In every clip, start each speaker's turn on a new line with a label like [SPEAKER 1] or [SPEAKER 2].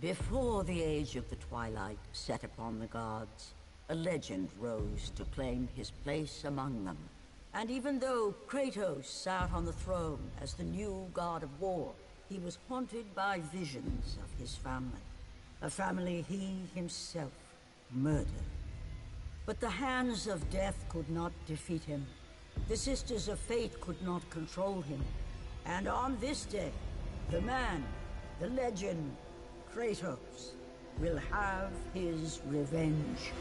[SPEAKER 1] Before the age of the twilight set upon the gods, a legend rose to claim his place among them. And even though Kratos sat on the throne as the new god of war, he was haunted by visions of his family. A family he himself murdered. But the hands of death could not defeat him. The Sisters of Fate could not control him. And on this day, the man, the legend, Kratos, will have his revenge.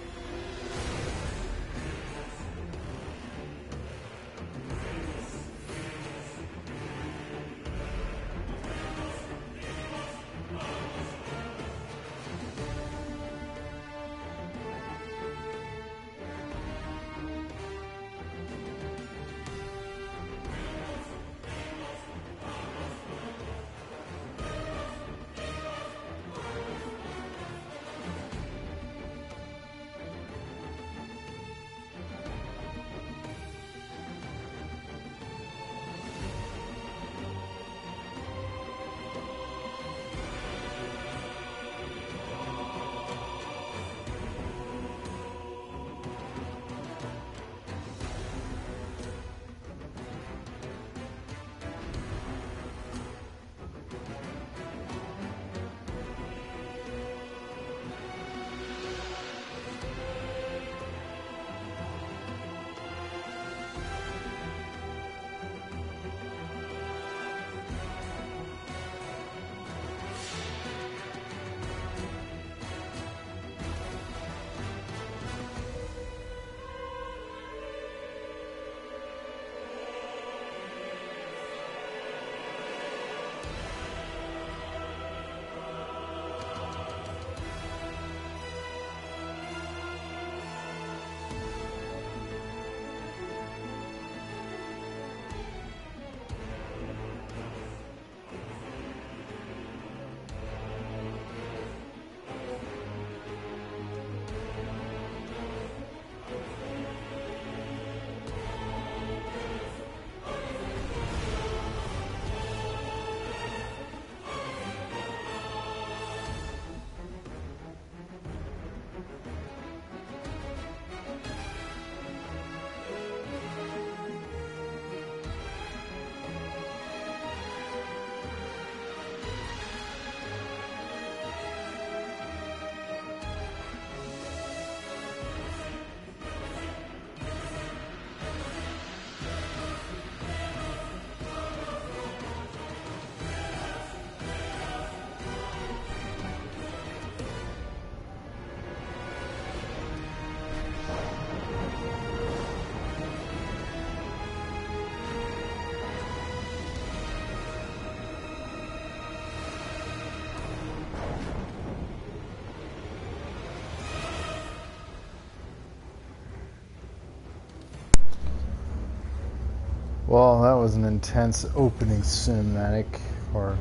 [SPEAKER 2] Well, that was an intense opening cinematic, or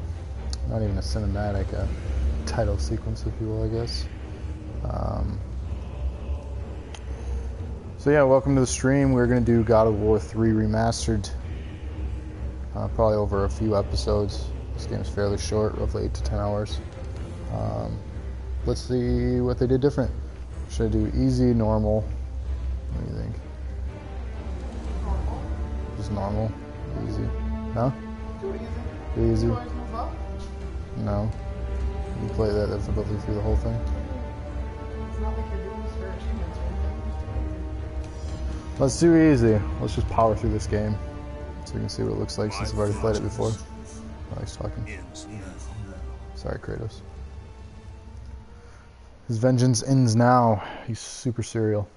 [SPEAKER 2] not even a cinematic, a title sequence, if you will, I guess. So yeah, welcome to the stream. We're going to do God of War III Remastered, probably over a few episodes. This game's fairly short, roughly 8 to 10 hours. Let's see what they did different. Should I do easy, normal? What do you think? Just normal, easy. Huh? Easy. No. You play that difficulty through the whole thing.
[SPEAKER 3] It's not like you're doing this for achievements or anything.
[SPEAKER 2] Let's do easy. Let's just power through this game so we can see what it looks like since I've already played it before. Oh, he's talking. Sorry, Kratos. His vengeance ends now. He's super serial.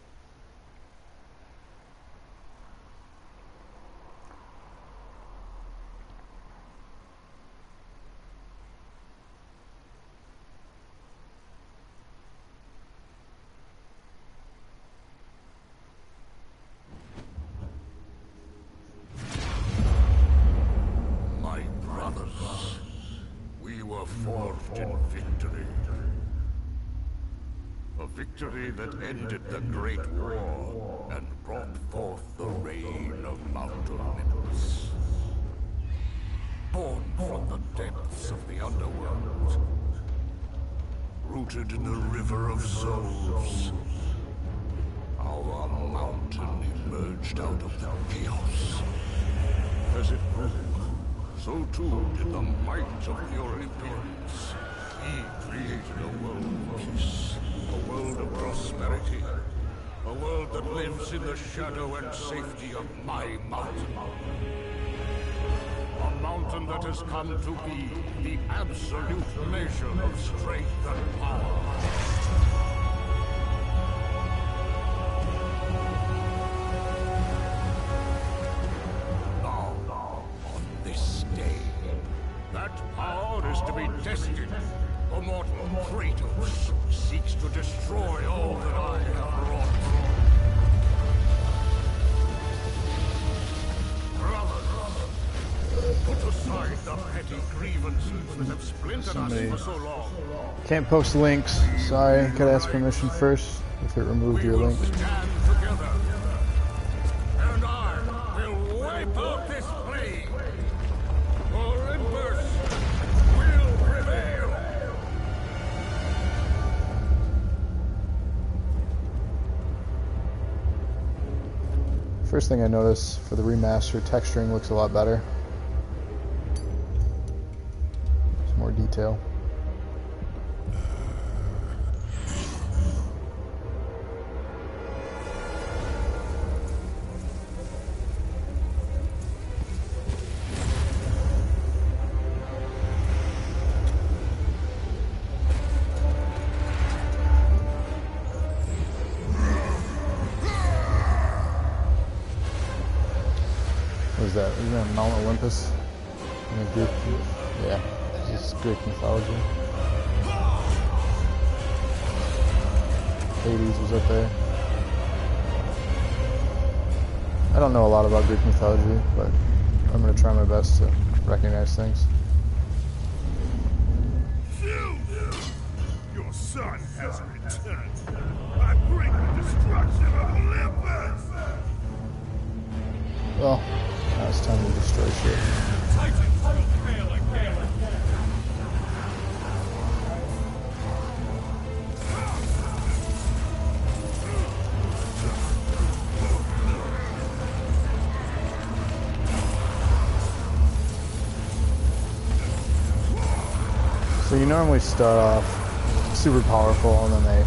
[SPEAKER 4] Victory that ended the Great War and brought forth the reign of Mount Olympus. Born from the depths of the underworld, rooted in the river of souls. Our mountain emerged out of the chaos. As it grew, so too did the might of the Olympians. He created a world of peace, a world of prosperity, a world that lives in the shadow and safety of my mountain. A mountain that has come to be the absolute measure of strength and power. Now, on this day, that power is to be tested. The mortal Kratos seeks to destroy all that I have wrought. Put aside the petty grievances that have splintered us for so long.
[SPEAKER 2] Can't post links. Sorry, gotta ask permission first if it removed your link.
[SPEAKER 4] Stand together, and I will wipe out this plague. Olympus will prevail.
[SPEAKER 2] First thing I noticed for the remaster, texturing looks a lot better. More detail. What is that? Isn't that Mount Olympus? In the Greek? Yeah. It's Greek mythology. Hades was up there. I don't know a lot about Greek mythology, but I'm going to try my best to recognize things.
[SPEAKER 4] Your son has returned. I bring the destruction of Olympus!
[SPEAKER 2] Well, now it's time to destroy shit.
[SPEAKER 4] Titans will fail again!
[SPEAKER 2] So you normally start off super powerful and then they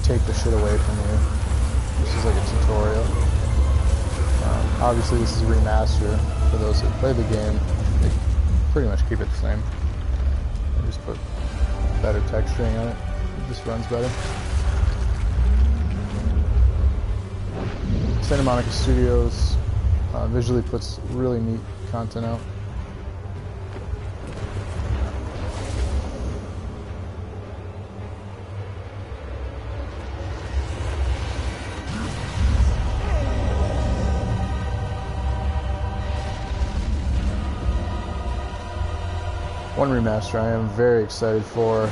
[SPEAKER 2] take the shit away from you. This is like a tutorial. Obviously this is a remaster. For those that play the game, they pretty much keep it the same. They just put better texturing on it. It just runs better. Santa Monica Studios visually puts really neat content out. One remaster I am very excited for,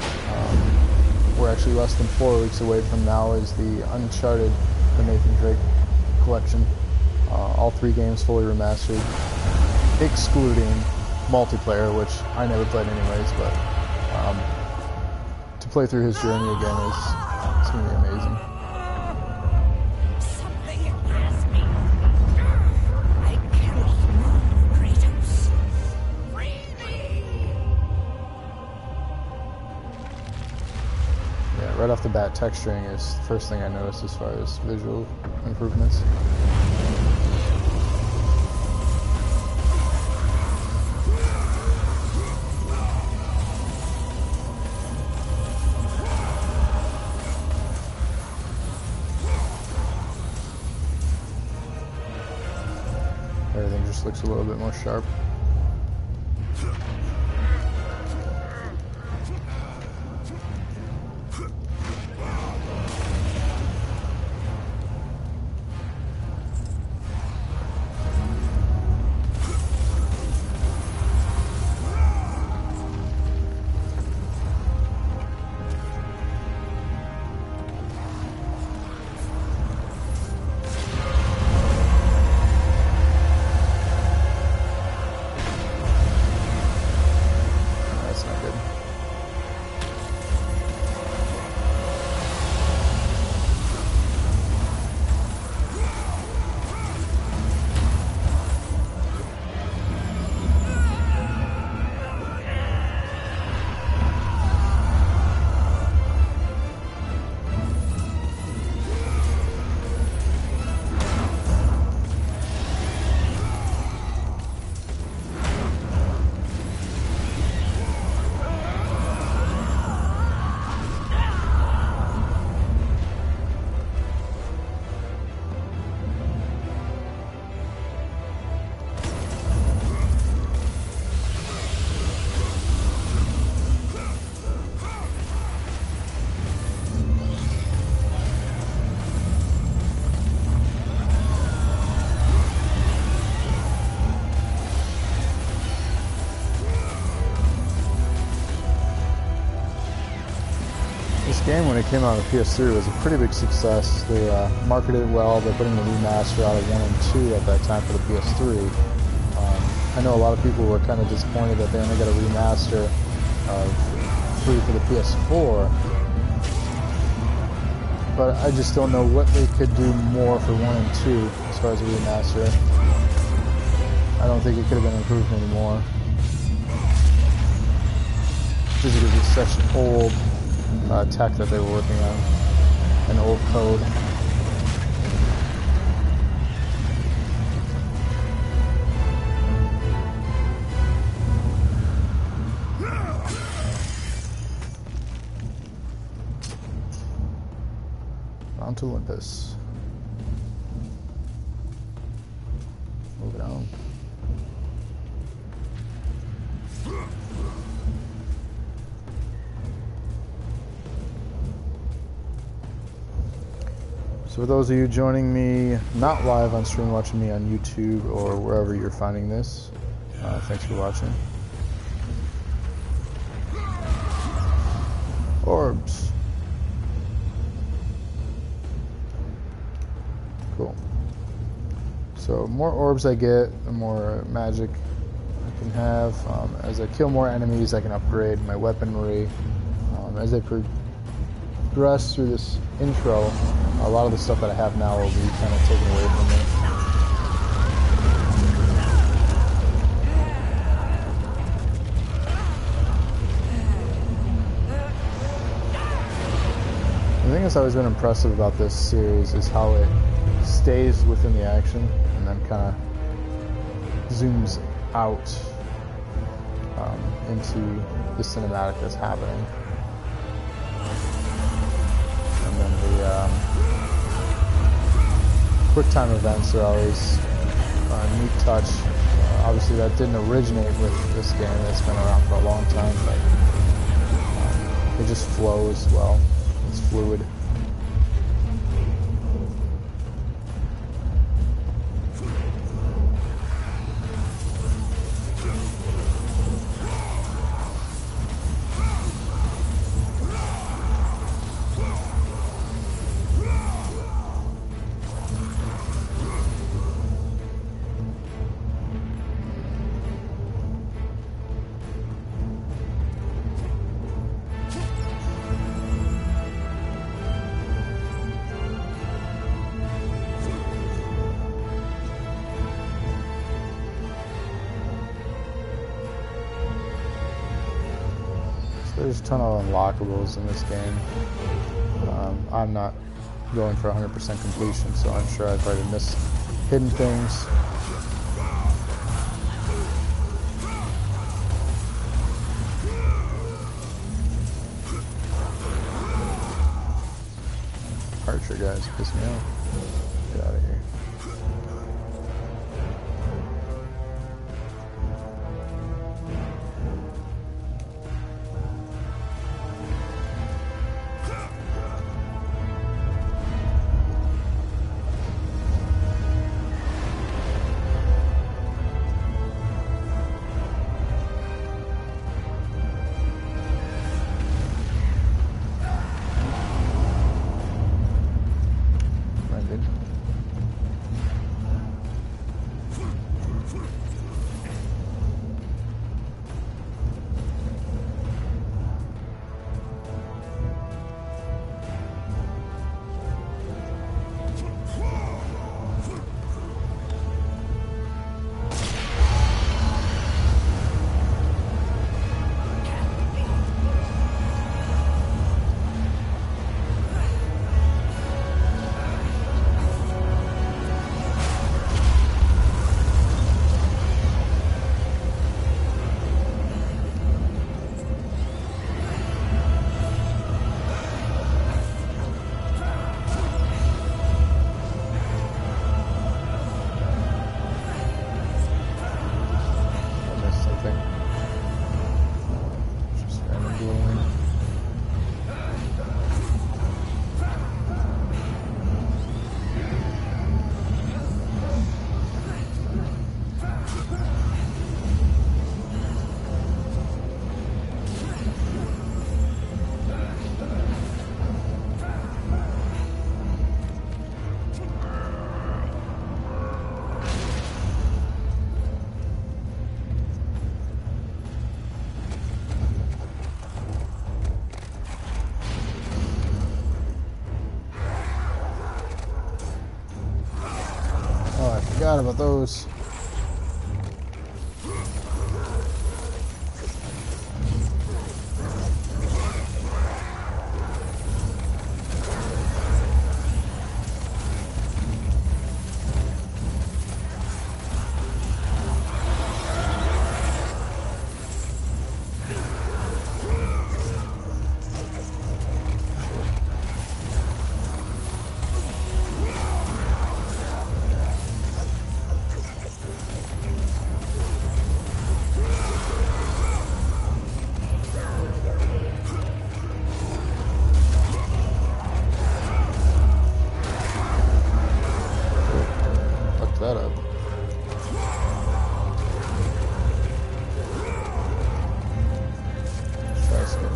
[SPEAKER 2] we're actually less than 4 weeks away from now, is the Uncharted, the Nathan Drake collection. All 3 games fully remastered, excluding multiplayer, which I never played anyways, but to play through his journey again it's going to be amazing.
[SPEAKER 5] Something has me. I cannot move, Kratos. Free me!
[SPEAKER 2] Yeah, right off the bat, texturing is the first thing I noticed as far as visual improvements. Everything just looks a little bit more sharp. This game, when it came out on the PS3, was a pretty big success. They marketed it well by putting the remaster out of 1 and 2 at that time for the PS3. I know a lot of people were kind of disappointed that they only got a remaster of 3 for the PS4. But I just don't know what they could do more for 1 and 2 as far as a remaster. I don't think it could have been improved anymore. Just because it's such old tech that they were working on, and old code. Mount Olympus. Moving on. So for those of you joining me not live on stream, watching me on YouTube or wherever you're finding this, thanks for watching. Orbs. Cool. So more orbs I get, the more magic I can have. As I kill more enemies, I can upgrade my weaponry. As I progress through this intro, a lot of the stuff that I have now will be kind of taken away from me. The thing that's always been impressive about this series is how it stays within the action and then kind of zooms out into the cinematic that's happening. And then the quick time events are always a neat touch. Obviously that didn't originate with this game, it's been around for a long time, but it just flows well, it's fluid. There's a ton of unlockables in this game. I'm not going for 100% completion, so I'm sure I've already missed hidden things. Archer guys piss me off. Get out of here. Forgot about those. That up. That's good.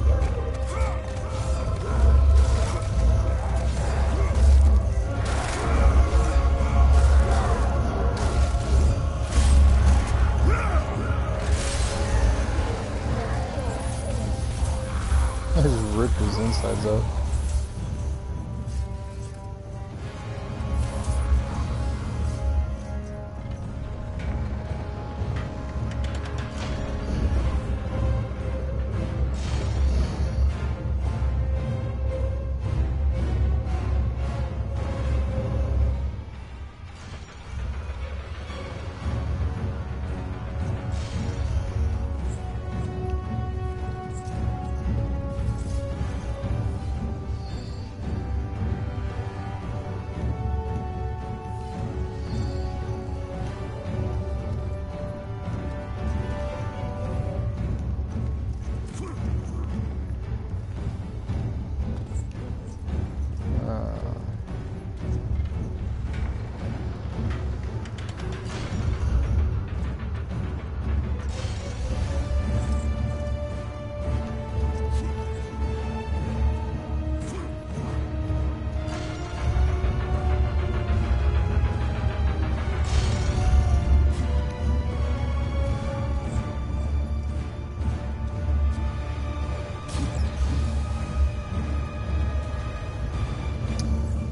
[SPEAKER 2] I just ripped his insides out.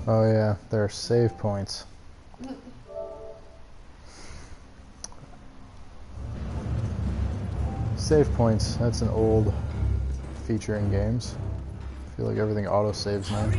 [SPEAKER 2] Oh yeah, there are save points. Save points, that's an old feature in games. I feel like everything auto-saves now.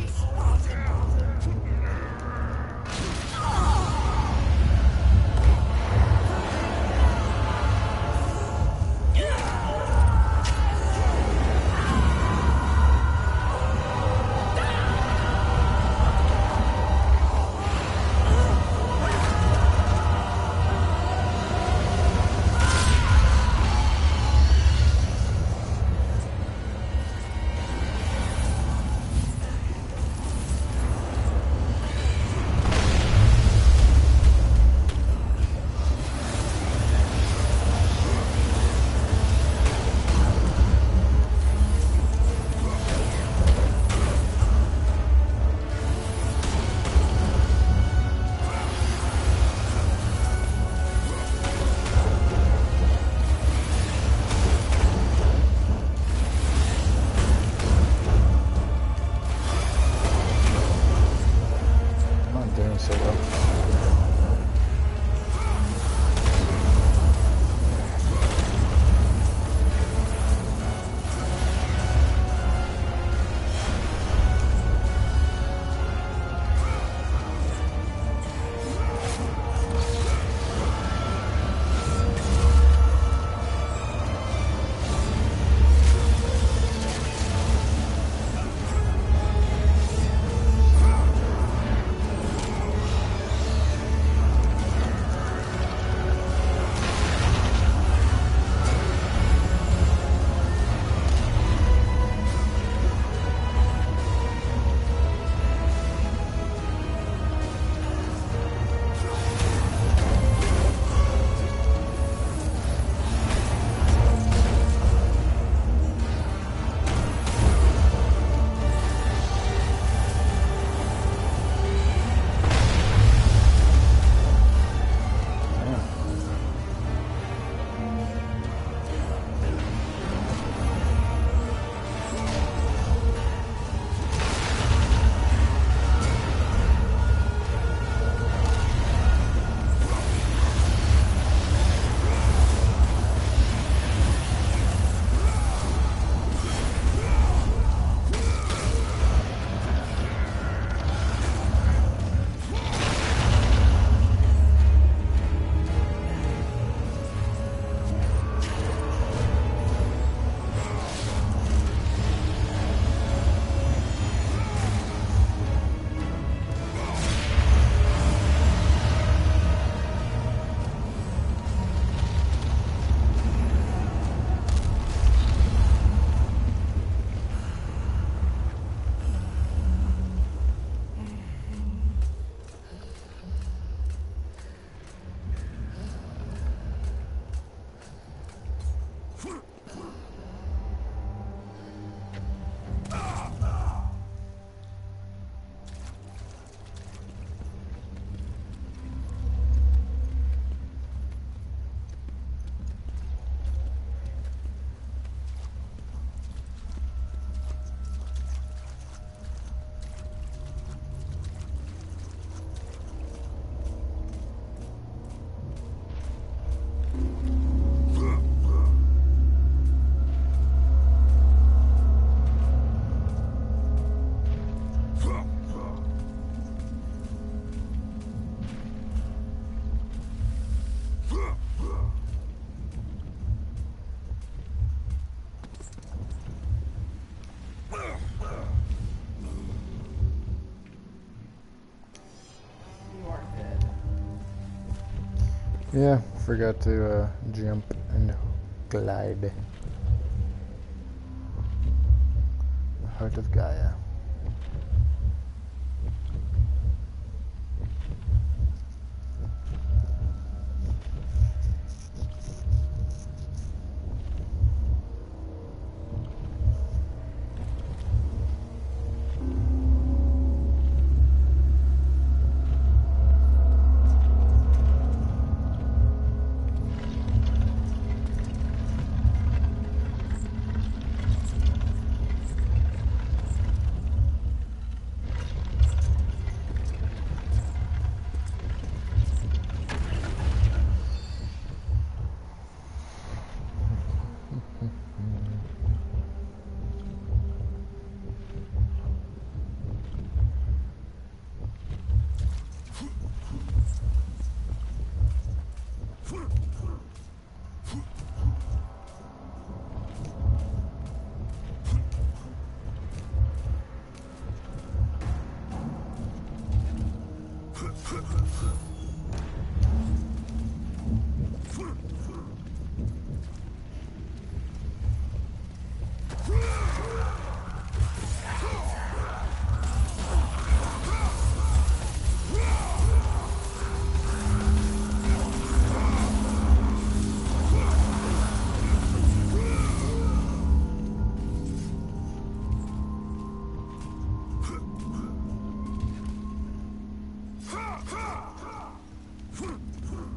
[SPEAKER 2] Yeah, forgot to jump and glide. The heart of Gaia.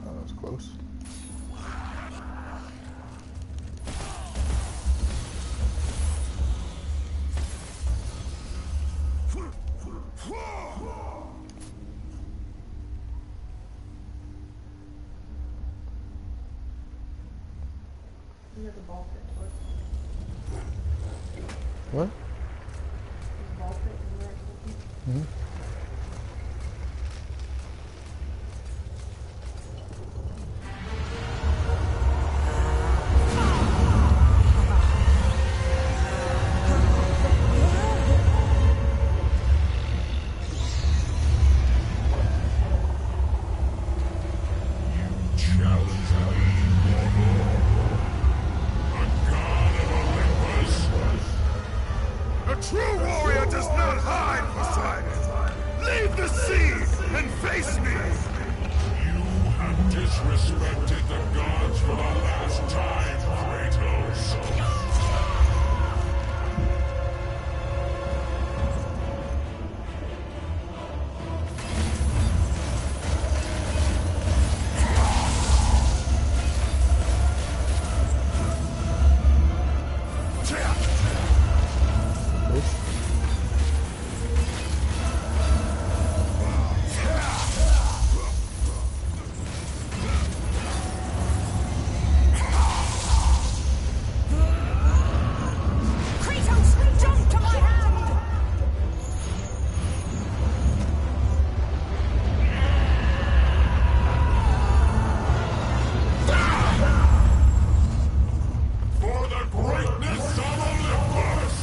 [SPEAKER 2] That was close.
[SPEAKER 3] You have the ball pit to
[SPEAKER 2] What?
[SPEAKER 3] the ball pit is where it's looking.
[SPEAKER 4] Challenge me, mortal. A god of Olympus. A true warrior does not hide, Poseidon. Leave the sea and face me. You have disrespected the gods for the last time, Kratos.
[SPEAKER 5] Kratos, jump to my hand!
[SPEAKER 4] For the greatness of Olympus!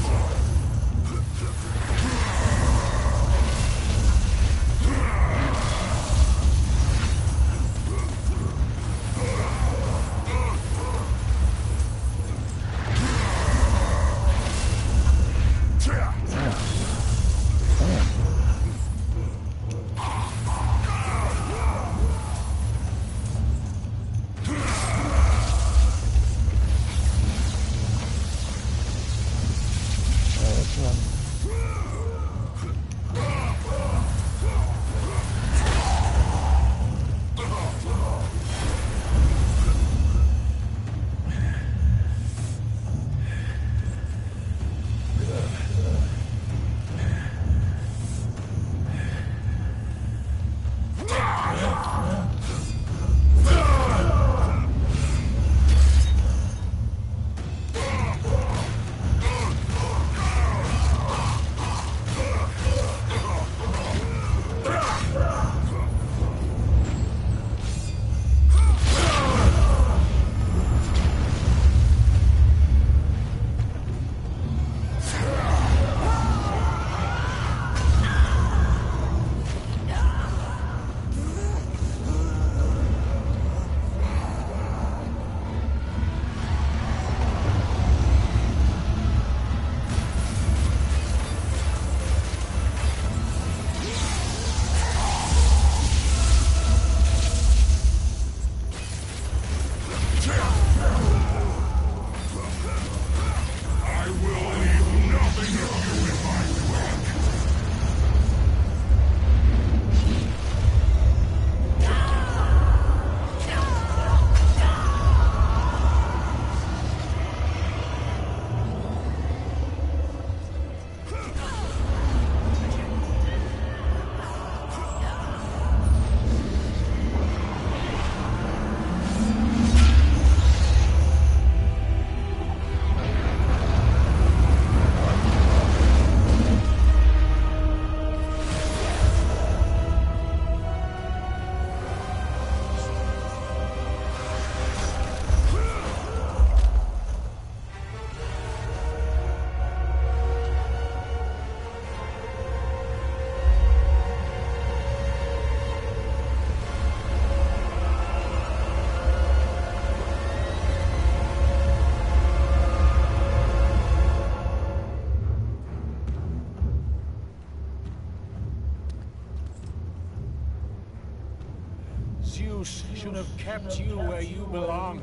[SPEAKER 6] Zeus should have kept you where you belong.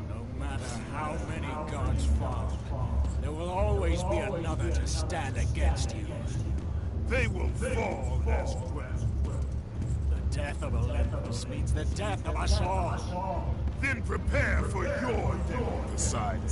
[SPEAKER 6] No matter how many gods fall, there will always be another to stand against you.
[SPEAKER 4] They will fall as well.
[SPEAKER 6] The death of Olympus means the death of us all.
[SPEAKER 4] Then prepare for your death, Poseidon.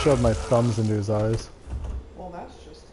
[SPEAKER 2] Shove my thumbs into his eyes.
[SPEAKER 3] Well, that's just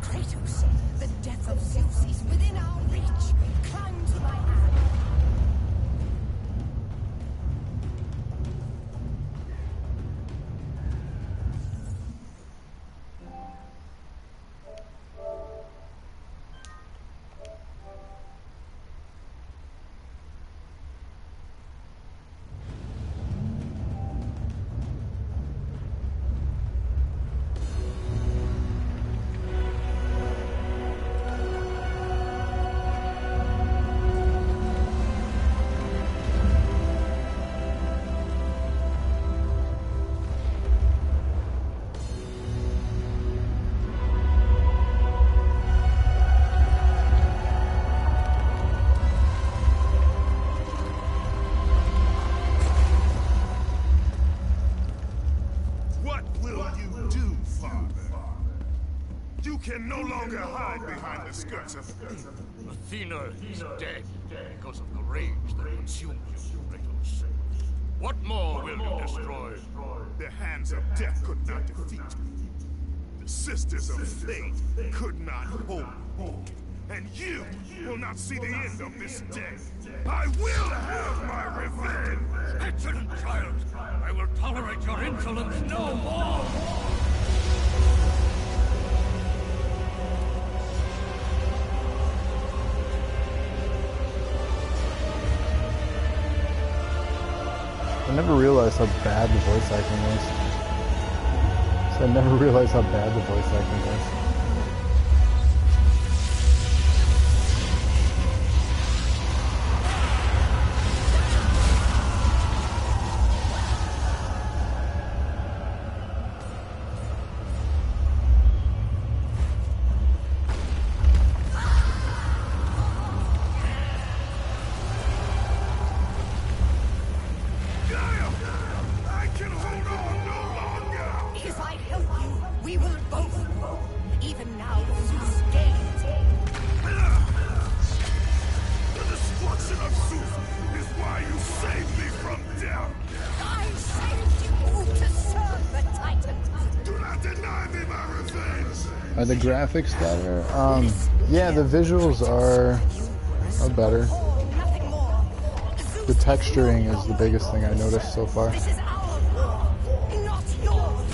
[SPEAKER 5] Kratos, the death of Zeus is within our reach. Climb to my hand.
[SPEAKER 4] What will you do, Father? You can no longer hide behind the skirts of
[SPEAKER 7] Athena is dead because of the rage that consumed you, Kratos. What more will you destroy?
[SPEAKER 4] the hands of death could not defeat me. The sisters of fate could not hold me. And you will not see the end of this day. I will have my revenge!
[SPEAKER 7] Excellent, child! I will tolerate your insolence no more!
[SPEAKER 2] I never realized how bad the voice acting was. So I never realized how bad the voice acting was.
[SPEAKER 5] If I help you, we will both go. Even now, Zeus gains.
[SPEAKER 4] The destruction of Zeus is why you saved me from death!
[SPEAKER 5] I saved you to serve the Titans.
[SPEAKER 4] Do not deny me my revenge!
[SPEAKER 2] Are the graphics better? Yeah, the visuals are better.
[SPEAKER 5] Nothing more.
[SPEAKER 2] The texturing is the biggest thing I noticed so far.
[SPEAKER 5] This is our war, not yours.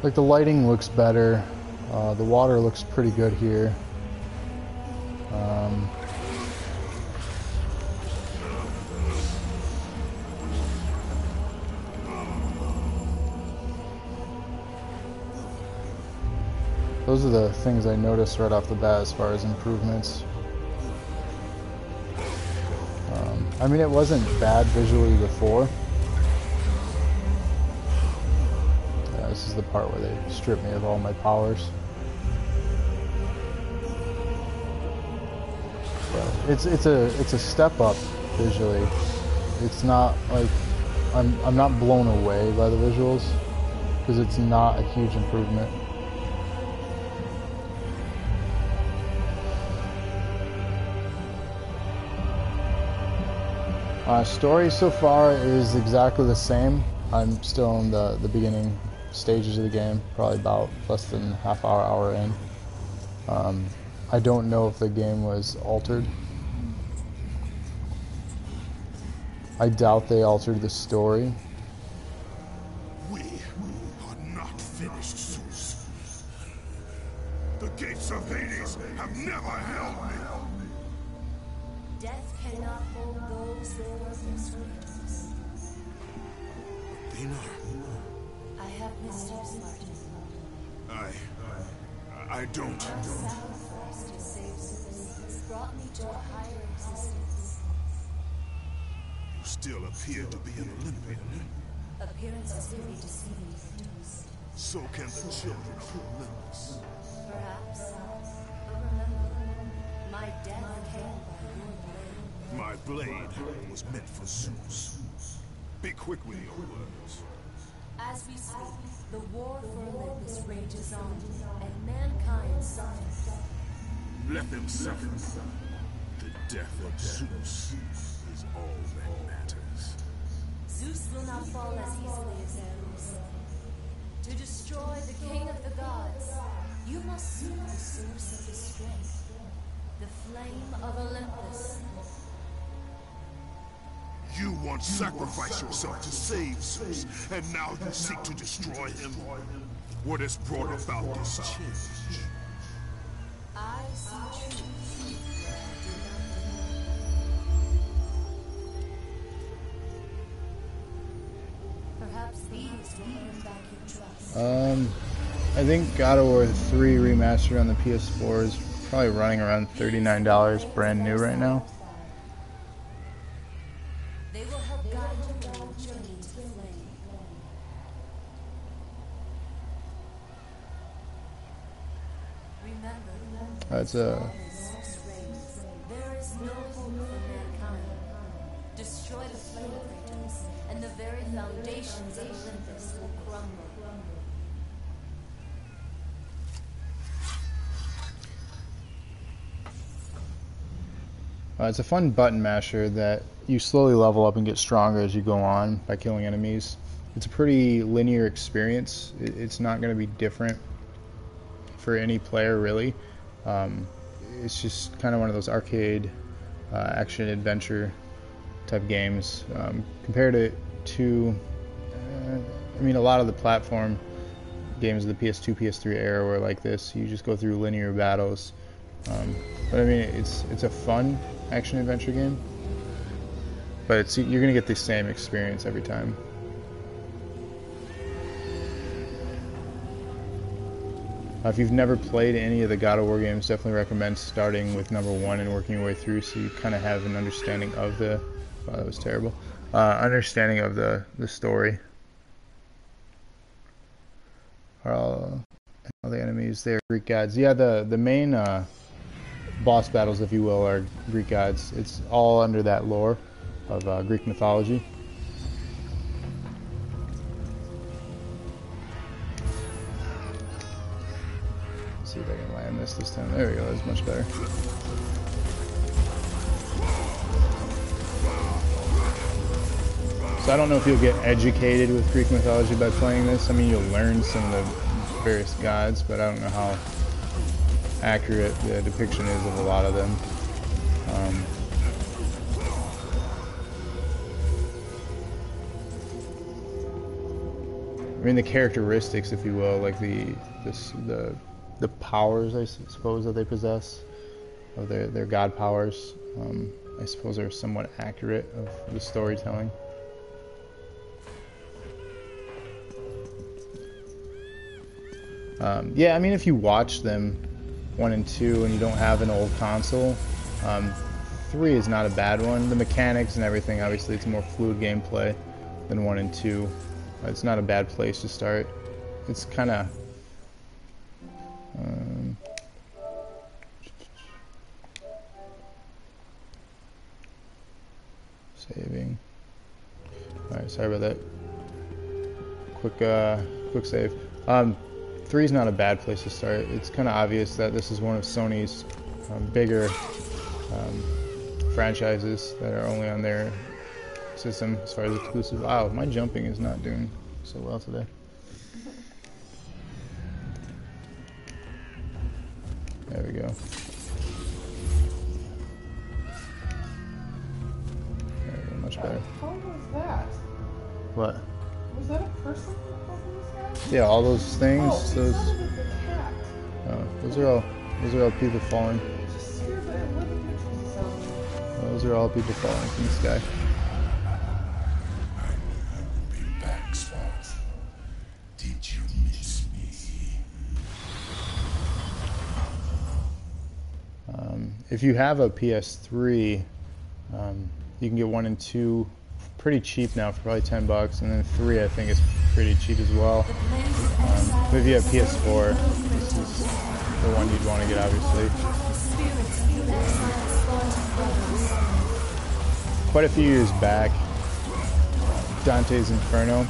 [SPEAKER 2] Like, the lighting looks better. The water looks pretty good here. Those are the things I noticed right off the bat as far as improvements. I mean, it wasn't bad visually before. This is the part where they strip me of all my powers. But it's a step up visually. It's not like I'm not blown away by the visuals because it's not a huge improvement. Story so far is exactly the same. I'm still in the beginning stages of the game, probably about less than half hour in. I don't know if the game was altered. I doubt they altered the story.
[SPEAKER 4] We are not finished, Zeus. The gates of Hades have never held me.
[SPEAKER 5] Death cannot hold those who purpose greatness.
[SPEAKER 4] Athena,
[SPEAKER 5] I have missed you, Spartan.
[SPEAKER 4] I don't.
[SPEAKER 5] Your sacrifice to save Zeus has brought me to a higher existence.
[SPEAKER 4] You still appear to be an Olympian.
[SPEAKER 5] Appearances can be deceiving, Kratos.
[SPEAKER 4] So can the children of Olympus.
[SPEAKER 5] Perhaps. But remember, my death came by your blade.
[SPEAKER 4] My blade was meant for Zeus. Be quick with your words.
[SPEAKER 5] As we speak, the war for Olympus rages on, and mankind suffers.
[SPEAKER 4] Let them suffer. The death of Zeus is all that matters.
[SPEAKER 5] Zeus will not fall as easily as arrows. To destroy the king of the gods, you must seek the source of his strength, the flame of Olympus.
[SPEAKER 4] You once sacrificed yourself to save Zeus, and now you seek to destroy him? What has brought about this change?
[SPEAKER 5] I see truth. Perhaps these will earn back your trust.
[SPEAKER 2] I think God of War 3 Remastered on the PS4 is probably running around $39 brand new right now.
[SPEAKER 5] They will help guide you on your journey to the flame. Remember,
[SPEAKER 2] It's a
[SPEAKER 5] Zeus reigns. There is no hope for mankind. Destroy the flame, Kratos, and the very foundations of Olympus will crumble.
[SPEAKER 2] it's a fun button masher that you slowly level up and get stronger as you go on by killing enemies. It's a pretty linear experience. It's not going to be different for any player, really. It's just kind of one of those arcade action adventure type games. Compared it to, I mean, a lot of the platform games of the PS2, PS3 era were like this. You just go through linear battles. But I mean, it's a fun action adventure game. But you're going to get the same experience every time. If you've never played any of the God of War games, definitely recommend starting with number 1 and working your way through, so you kind of have an understanding of the... Wow, that was terrible. Understanding of the story. All the enemies there, Greek gods. Yeah, the main boss battles, if you will, are Greek gods. It's all under that lore of Greek mythology. Let's see if I can land this time. There we go, that's much better. So I don't know if you'll get educated with Greek mythology by playing this. I mean, you'll learn some of the various gods, but I don't know how accurate the depiction is of a lot of them. mean, the characteristics, if you will, like the powers, I suppose, that they possess, of their god powers, I suppose are somewhat accurate of the storytelling. Yeah, I mean, if you watch them 1 and 2 and you don't have an old console, 3 is not a bad one. The mechanics and everything, obviously, it's more fluid gameplay than 1 and 2. It's not a bad place to start. It's kind of saving. All right, sorry about that. Quick save. 3 is not a bad place to start. It's kind of obvious that this is one of Sony's bigger franchises that are only on their system as far as exclusive. Wow, my jumping is not doing so well today. There we go. There we go, much better.
[SPEAKER 3] How was that?
[SPEAKER 2] What?
[SPEAKER 3] Was that a person holding this guy?
[SPEAKER 2] Yeah, all those things.
[SPEAKER 3] Oh,
[SPEAKER 2] Those.
[SPEAKER 3] it sounded like a cat.
[SPEAKER 2] Those are all people falling.
[SPEAKER 3] It just scared the living pictures out of me.
[SPEAKER 2] Those are all people falling from the sky.
[SPEAKER 4] Did you miss me?
[SPEAKER 2] If you have a PS3, you can get 1 and 2 pretty cheap now for probably $10, and then 3 I think is pretty cheap as well. But if you have PS4, this is the one you'd want to get, obviously. Quite a few years back, Dante's Inferno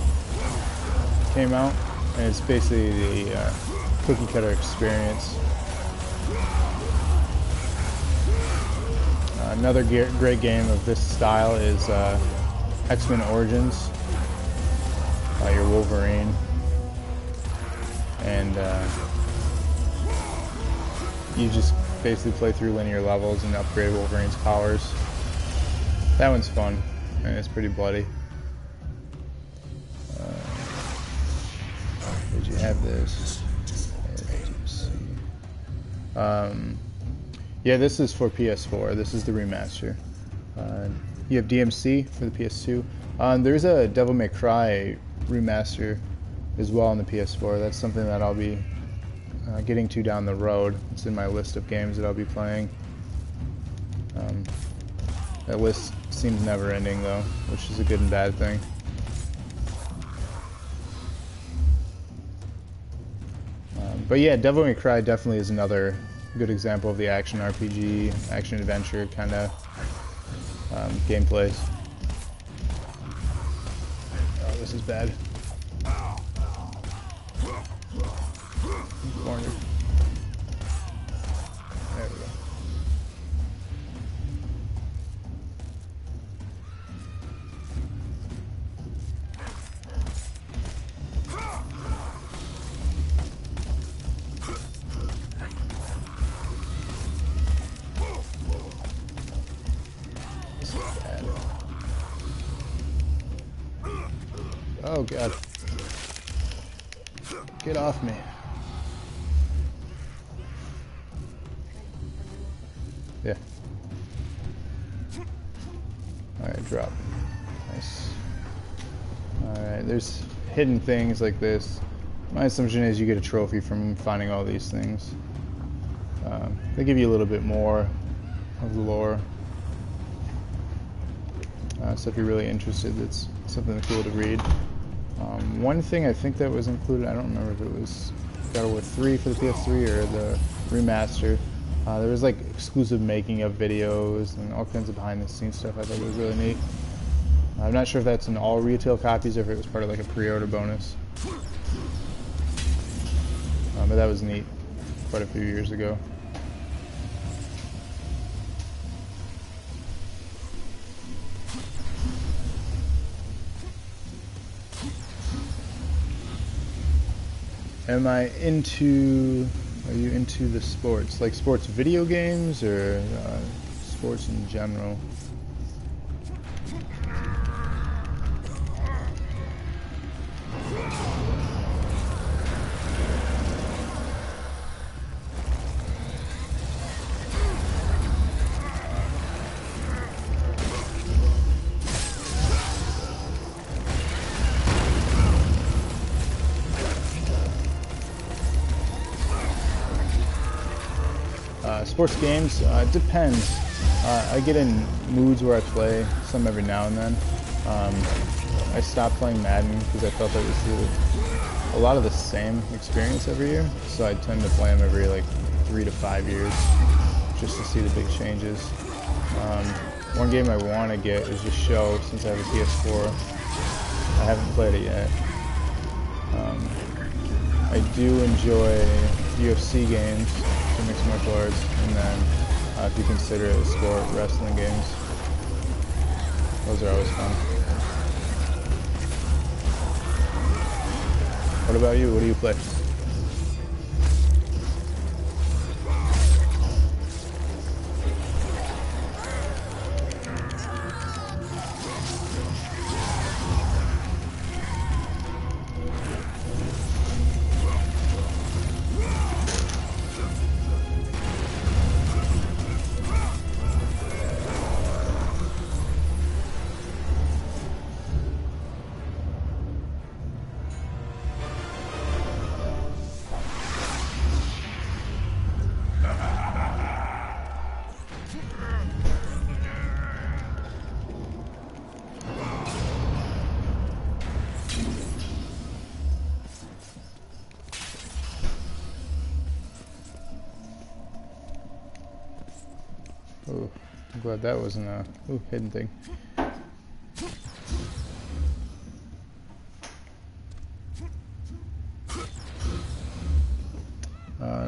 [SPEAKER 2] came out, and it's basically the cookie cutter experience. Another great game of this style is X-Men Origins. You're Wolverine, and you just basically play through linear levels and upgrade Wolverine's powers. That one's fun, and it's pretty bloody. Did you have this? Yeah, this is for PS4. This is the remaster. You have DMC for the PS2. There's a Devil May Cry remaster as well on the PS4. That's something that I'll be getting to down the road. It's in my list of games that I'll be playing. That list seems never ending though, which is a good and bad thing. But yeah, Devil May Cry definitely is another good example of the action RPG, action adventure kind of gameplays. Oh, this is bad. Corner. There we go. Oh god. Get off me. Yeah. Alright, drop. Nice. Alright, there's hidden things like this. My assumption is you get a trophy from finding all these things. They give you a little bit more of the lore. So if you're really interested, it's something cool to read. One thing I think that was included, I don't remember if it was God of War 3 for the PS3 or the remaster. There was like exclusive making of videos and all kinds of behind the scenes stuff. I thought it was really neat. I'm not sure if that's in all retail copies or if it was part of like a pre-order bonus. But that was neat quite a few years ago. Are you into the sports? Like sports video games or sports in general? sports games, it depends. I get in moods where I play some every now and then. I stopped playing Madden because I felt it was a lot of the same experience every year, so I tend to play them every like 3 to 5 years just to see the big changes. One game I want to get is the Show, since I have a PS4. I haven't played it yet. I do enjoy UFC games, for mixed martial arts, and then if you consider it a sport, wrestling games. Those are always fun. What about you? What do you play? Oh, I'm glad that wasn't a hidden thing.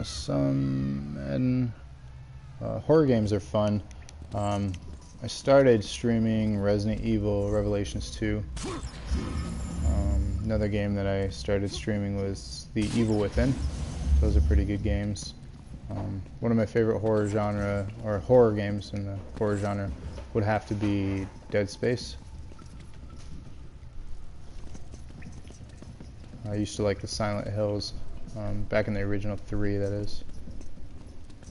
[SPEAKER 2] Some horror games are fun. I started streaming Resident Evil Revelations 2. Another game that I started streaming was The Evil Within. Those are pretty good games. One of my favorite horror games in the horror genre would have to be Dead Space. I used to like the Silent Hills, back in the original 3, that is.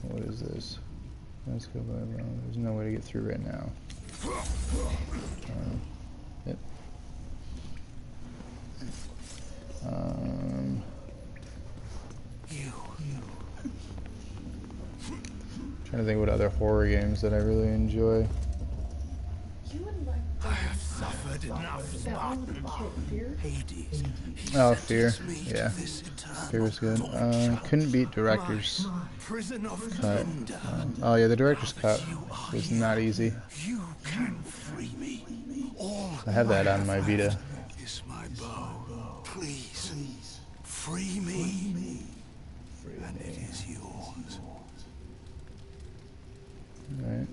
[SPEAKER 2] What is this? Let's go by. There's no way to get through right now. Yep. Trying to think what other horror games that I really enjoy.
[SPEAKER 6] I have suffered enough. Hades.
[SPEAKER 2] Oh, Fear. Yeah. Fear was good. Couldn't beat Director's Cut. Oh yeah, the Director's Cut was not easy.
[SPEAKER 6] You can free me.
[SPEAKER 2] I have that on my Vita.
[SPEAKER 6] Is my bow. Please, free me. And it is yours.
[SPEAKER 2] Alright.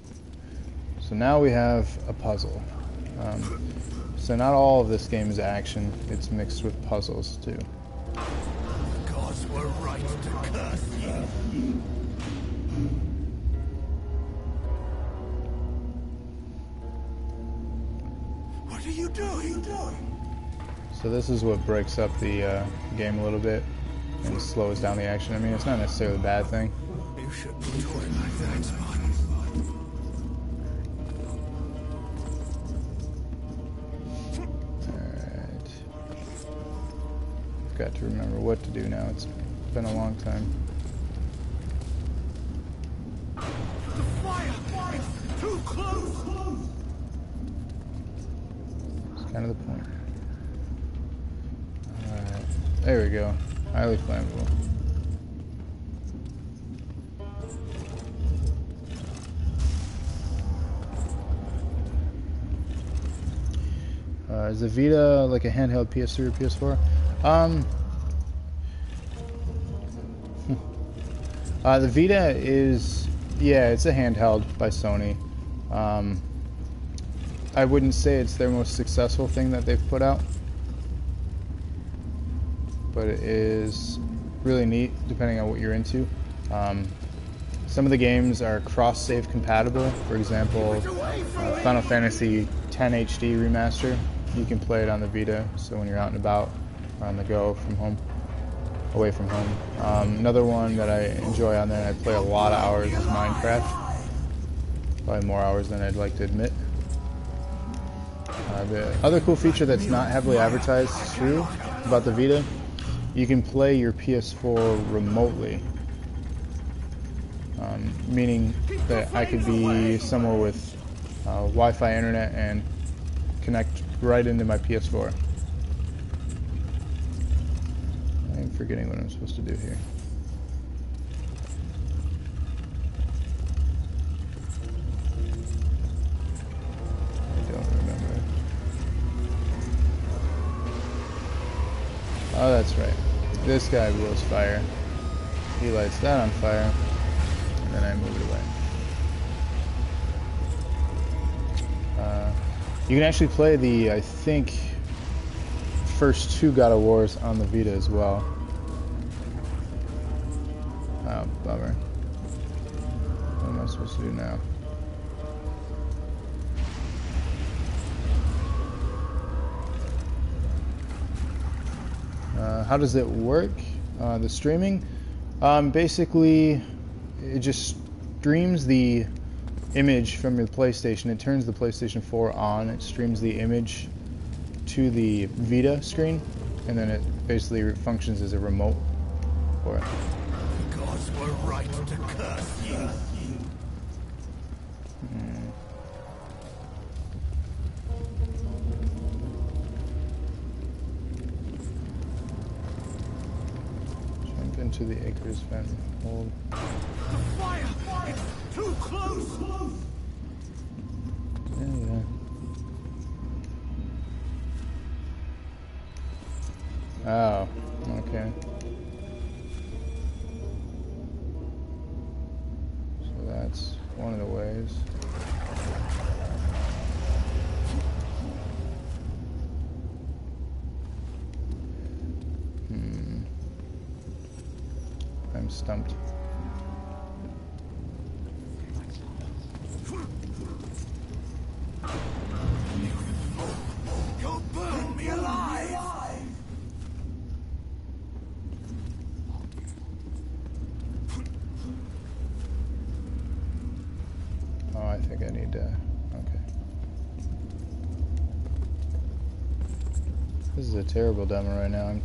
[SPEAKER 2] So now we have a puzzle. So not all of this game is action, it's mixed with puzzles too.
[SPEAKER 6] The gods were right to curse you. What are you doing?
[SPEAKER 2] So this is what breaks up the game a little bit and slows down the action. I mean, it's not necessarily a bad thing.
[SPEAKER 6] You shouldn't be toying like that, Spot.
[SPEAKER 2] Alright. I've got to remember what to do now. It's been a long time.
[SPEAKER 6] The fire! It's too close!
[SPEAKER 2] That's kind of the point. Alright. There we go. Highly flammable. Is the Vita like a handheld PS3 or PS4? The Vita is, yeah, it's a handheld by Sony. I wouldn't say it's their most successful thing that they've put out, but it is really neat depending on what you're into. Some of the games are cross-save compatible. For example, Final Fantasy X HD Remastered. You can play it on the Vita, so when you're out and about or on the go from home, away from home. Another one that I enjoy on there and I play a lot of hours is Minecraft. Probably more hours than I'd like to admit. The other cool feature that's not heavily advertised too about the Vita, you can play your PS4 remotely. meaning that I could be somewhere with Wi-Fi internet and connect right into my PS4. I'm forgetting what I'm supposed to do here. I don't remember. Oh, that's right. This guy blows fire. He lights that on fire, and then I move it away. You can actually play the, I think, first 2 God of Wars on the Vita as well. Oh, bummer. What am I supposed to do now? How does it work? The streaming? Basically, it just streams the image from your PlayStation. It turns the PlayStation 4 on. It streams the image to the Vita screen, and then it basically functions as a remote for it.
[SPEAKER 6] The gods were right to curse you.
[SPEAKER 2] Jump into the acres vent. Hold.
[SPEAKER 6] The fire! It's too close!
[SPEAKER 2] Yeah. Oh, okay. So that's one of the ways. I'm stumped.
[SPEAKER 6] You'll burn me alive!
[SPEAKER 2] Oh, I think I need to... Okay. This is a terrible demo right now. I'm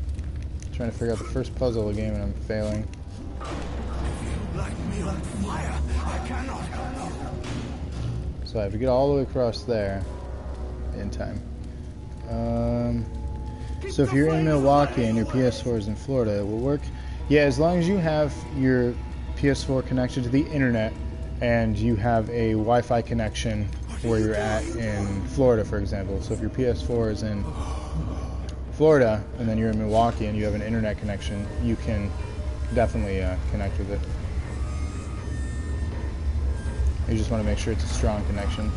[SPEAKER 2] trying to figure out the first puzzle of the game and I'm failing.
[SPEAKER 6] Light me on fire! I cannot help you!
[SPEAKER 2] So I have to get all the way across there in time. So if you're in Milwaukee and your PS4 is in Florida, it will work. Yeah, as long as you have your PS4 connected to the internet and you have a Wi-Fi connection where you're at in Florida, for example. So if your PS4 is in Florida and then you're in Milwaukee and you have an internet connection, you can definitely connect with it. You just want to make sure it's a strong connection.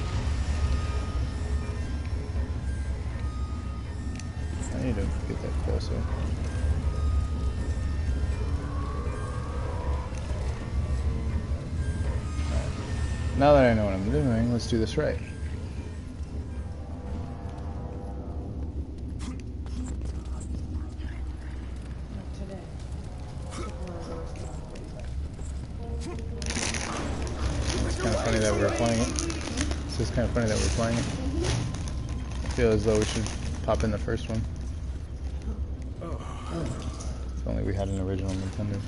[SPEAKER 2] I need to get that closer. Right. Now that I know what I'm doing, let's do this right. That we're playing it. It's just kind of funny that we're playing it. I feel as though we should pop in the first one. If only we had an original Nintendo.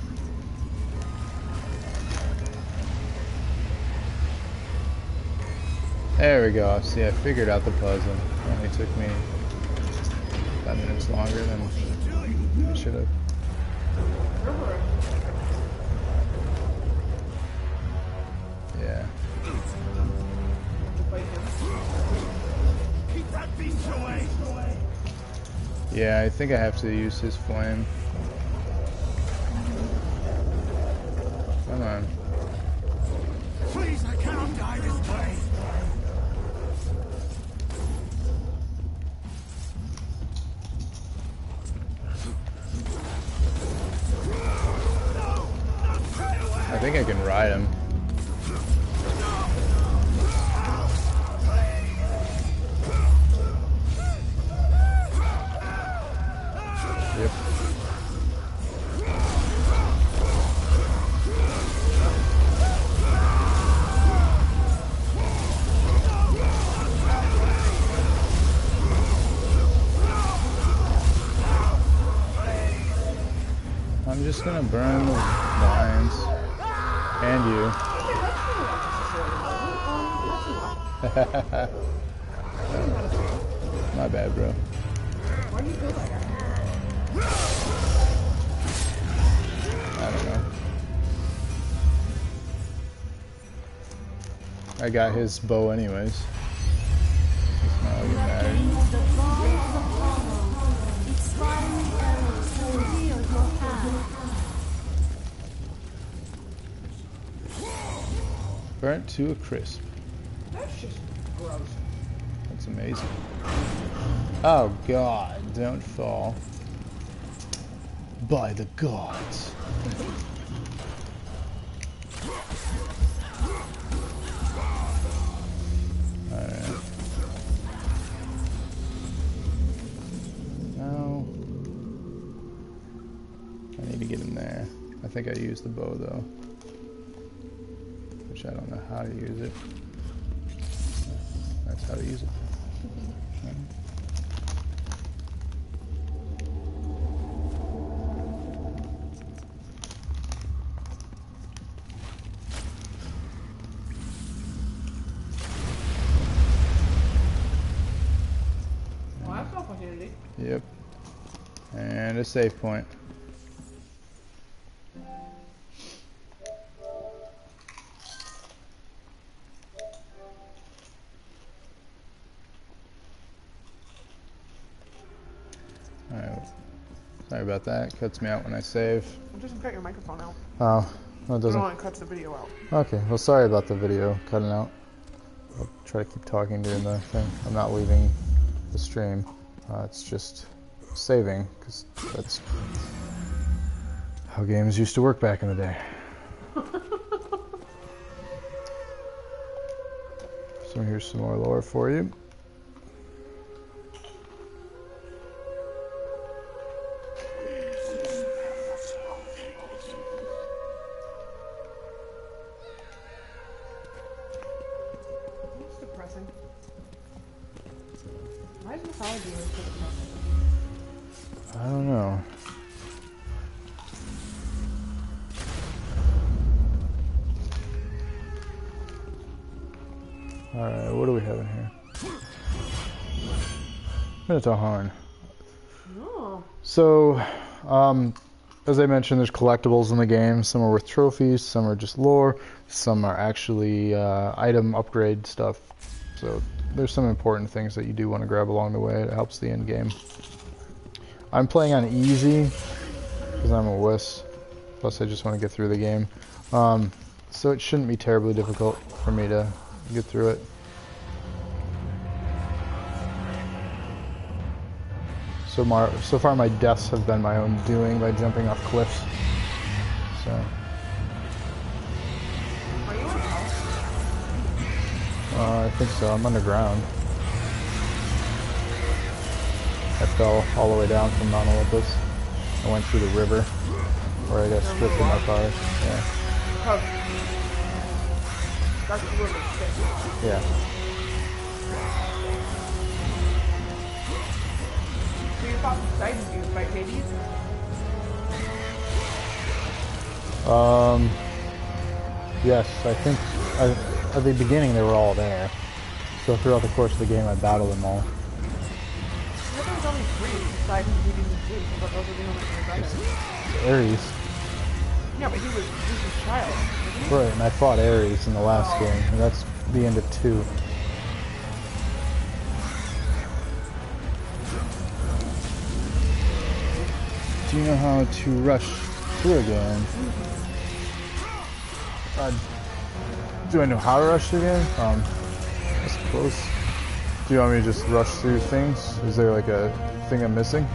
[SPEAKER 2] There we go. See, I figured out the puzzle. It only took me 5 minutes longer than it should have. Yeah.
[SPEAKER 6] Keep that beast away!
[SPEAKER 2] Yeah, I think I have to use his flame. Come on.
[SPEAKER 6] Please, I cannot die this way!
[SPEAKER 2] I think I can ride him. Yep. I'm just gonna burn the vines. And you. My bad, bro.
[SPEAKER 3] Why do you feel like that?
[SPEAKER 2] I don't know. I got his bow anyways. It's not like it mattered.
[SPEAKER 5] The balls of Apollo, its fiery arrows will reveal your path.
[SPEAKER 2] Burnt to a crisp.
[SPEAKER 3] That's just gross.
[SPEAKER 2] That's amazing. Oh god, don't fall. By the gods. Alright. Now I need to get in there. I think I used the bow though. Which I don't know how to use it. That's how to use it.
[SPEAKER 3] Well, that's an opportunity.
[SPEAKER 2] Yep. And a save point. Alright. Sorry about that. Cuts me out when I save.
[SPEAKER 3] It doesn't cut your microphone out.
[SPEAKER 2] Oh, no, it
[SPEAKER 3] I
[SPEAKER 2] doesn't.
[SPEAKER 3] don't want it cuts the video out.
[SPEAKER 2] Okay, well, sorry about the video cutting out. I'll try to keep talking during the thing. I'm not leaving the stream. It's just saving, because that's how games used to work back in the day. So here's some more lore for you.
[SPEAKER 3] That's depressing. Why is mythology always so depressing?
[SPEAKER 2] I don't know. Alright, what do we have in here? Minotaur Horn.
[SPEAKER 3] Oh.
[SPEAKER 2] So, as I mentioned, there's collectibles in the game. Some are worth trophies, some are just lore, some are actually item upgrade stuff. So there's some important things that you do want to grab along the way. It helps the end game. I'm playing on easy because I'm a wuss. Plus, I just want to get through the game. So it shouldn't be terribly difficult for me to get through it. So far my deaths have been my own doing by jumping off cliffs. So.
[SPEAKER 3] Are you in hell?
[SPEAKER 2] I think so. I'm underground. I fell all the way down from Mount Olympus. I went through the river where I got stripped of my cars. Yeah.
[SPEAKER 3] Oh. That's the river.
[SPEAKER 2] Yeah.
[SPEAKER 3] So you fought Poseidon, do you fight Hades?
[SPEAKER 2] Yes, I think at the beginning they were all there. So throughout the course of the game I battled them all.
[SPEAKER 3] I thought there was only 3. Poseidon, Hades, and Zeus. I thought those were the only 3 fighters.
[SPEAKER 2] Ares.
[SPEAKER 3] Yeah, but he was Zeus' child. Wasn't he?
[SPEAKER 2] Right, and I fought Ares in the last game, and that's the end of 2. Do you know how to rush through a game? Do I know how to rush through a game? I suppose. Do you want me to just rush through things? Is there like a thing I'm missing?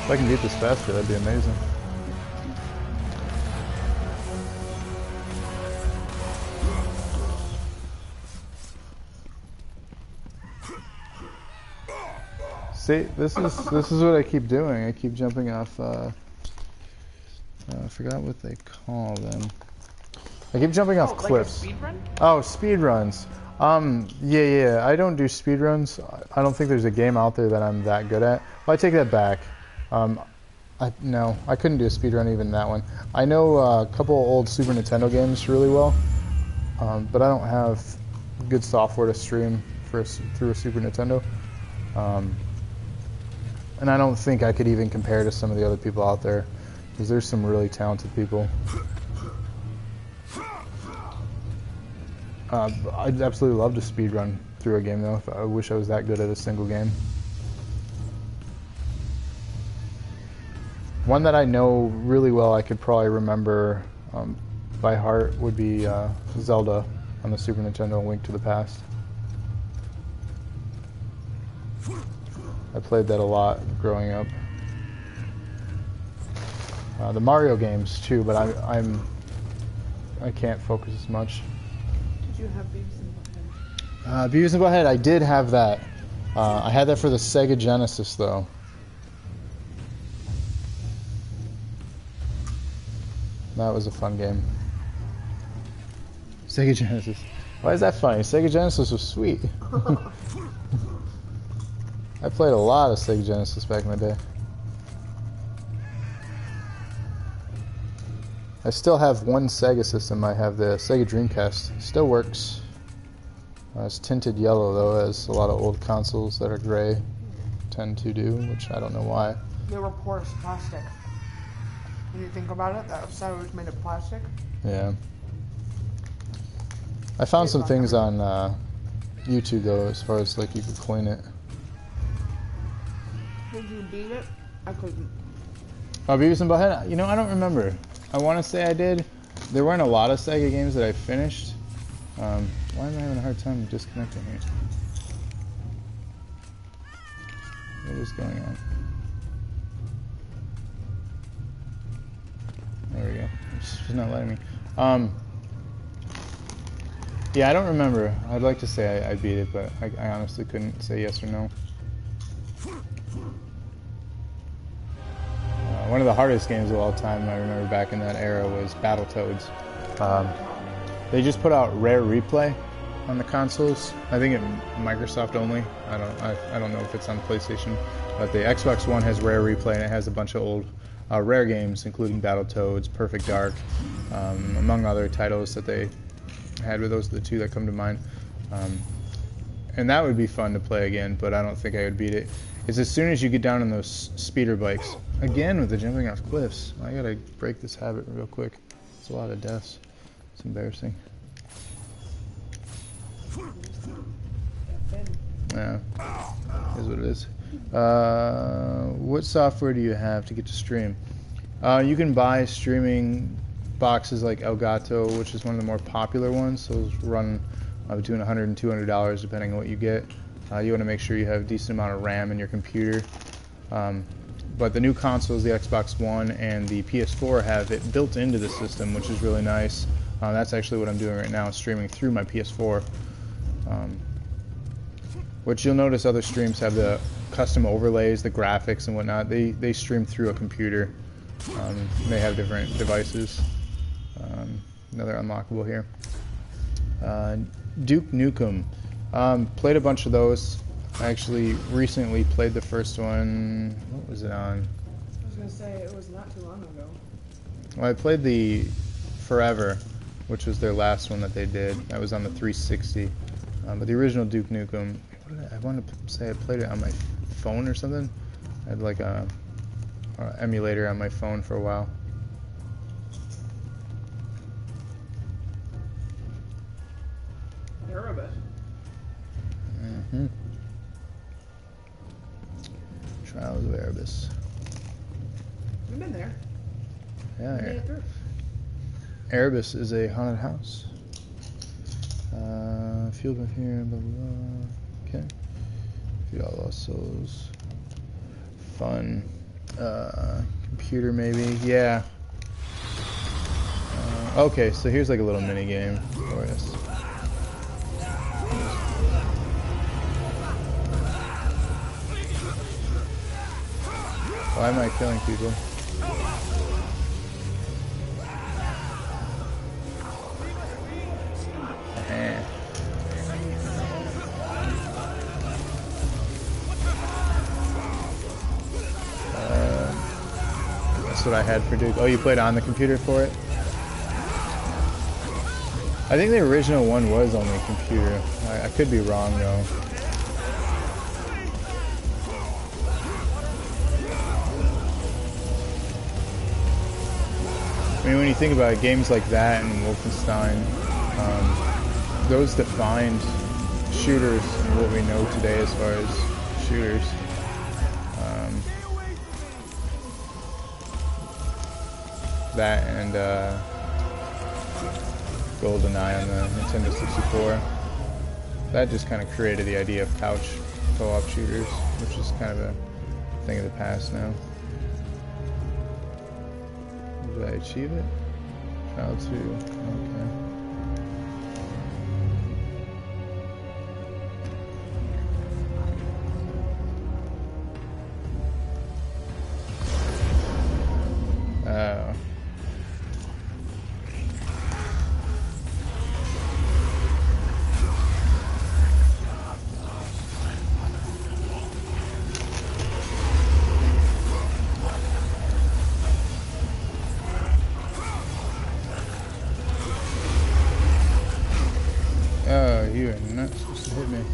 [SPEAKER 2] If I can beat this faster, that'd be amazing. See, this is what I keep doing. I keep jumping off. I forgot what they call them. I keep jumping off cliffs.
[SPEAKER 3] Like a speed run?
[SPEAKER 2] Oh, speed runs. Yeah. I don't do speed runs. I don't think there's a game out there that I'm that good at. Well, I take that back. No, I couldn't do a speedrun even that one. I know a couple old Super Nintendo games really well, but I don't have good software to stream through a Super Nintendo. And I don't think I could even compare to some of the other people out there, because there's some really talented people. I'd absolutely love to speedrun through a game, though. I wish I was that good at a single game. One that I know really well, I could probably remember by heart, would be Zelda on the Super Nintendo, Link to the Past. I played that a lot growing up. The Mario games too, but I can't focus as much.
[SPEAKER 3] Did you have Beavis and Butthead?
[SPEAKER 2] Beavis and Butthead, I did have that. I had that for the Sega Genesis, though. That was a fun game. Sega Genesis. Why is that funny? Sega Genesis was sweet. I played a lot of Sega Genesis back in the day. I still have one Sega system. I have the Sega Dreamcast. Still works. It's tinted yellow, though, as a lot of old consoles that are gray tend to do, which I don't know why.
[SPEAKER 3] They were porous plastic. When you think about it, that side was made of plastic.
[SPEAKER 2] Yeah. I found some things on YouTube, though, as far as, like, you could clean it.
[SPEAKER 3] Did you beat it? I couldn't.
[SPEAKER 2] Oh, Beavis and Butthead? You know, I don't remember. I want to say I did. There weren't a lot of Sega games that I finished. Why am I having a hard time disconnecting here? What is going on? There we go. It's just not letting me. Yeah, I don't remember. I'd like to say I beat it, but I honestly couldn't say yes or no. One of the hardest games of all time, I remember back in that era, was Battletoads. They just put out Rare Replay on the consoles. I think Microsoft only. I don't know if it's on PlayStation, but the Xbox One has Rare Replay, and it has a bunch of old Rare games, including Battletoads, Perfect Dark, among other titles that they had. With those are the two that come to mind. And that would be fun to play again, but I don't think I would beat it. It's as soon as you get down on those speeder bikes, again with the jumping off cliffs. I gotta break this habit real quick. It's a lot of deaths. It's embarrassing. Yeah, is what it is. What software do you have to get to stream? You can buy streaming boxes like Elgato, which is one of the more popular ones. So those run between $100 and $200 depending on what you get. You want to make sure you have a decent amount of RAM in your computer. But the new consoles, the Xbox One and the PS4, have it built into the system, which is really nice. That's actually what I'm doing right now, streaming through my PS4. Which you'll notice other streams have the custom overlays, the graphics and whatnot. They stream through a computer. They have different devices. Another unlockable here. Duke Nukem. Played a bunch of those. I actually recently played the first one. What was it on?
[SPEAKER 3] I was going to say, it was not too long ago.
[SPEAKER 2] Well, I played the Forever, which was their last one that they did. That was on the 360. But the original Duke Nukem, I want to say I played it on my phone or something. I had like a emulator on my phone for a while.
[SPEAKER 3] Erebus.
[SPEAKER 2] Mm-hmm. Trials of Erebus.
[SPEAKER 3] We've been there.
[SPEAKER 2] Yeah,
[SPEAKER 3] We made it through.
[SPEAKER 2] Erebus is a haunted house. Field of here, blah blah blah. Okay. Feed all lost souls. Fun. Computer maybe. Yeah. Okay, so here's like a little mini game for us. Why am I killing people? what I had for Duke. Oh, you played on the computer for it? I think the original one was only computer. I could be wrong though. I mean, when you think about it, games like that and Wolfenstein, those defined shooters and what we know today as far as shooters. That and GoldenEye on the Nintendo 64. That just kind of created the idea of couch co-op shooters, which is kind of a thing of the past now. Did I achieve it? Trial 2. Okay. You are not supposed to hit me.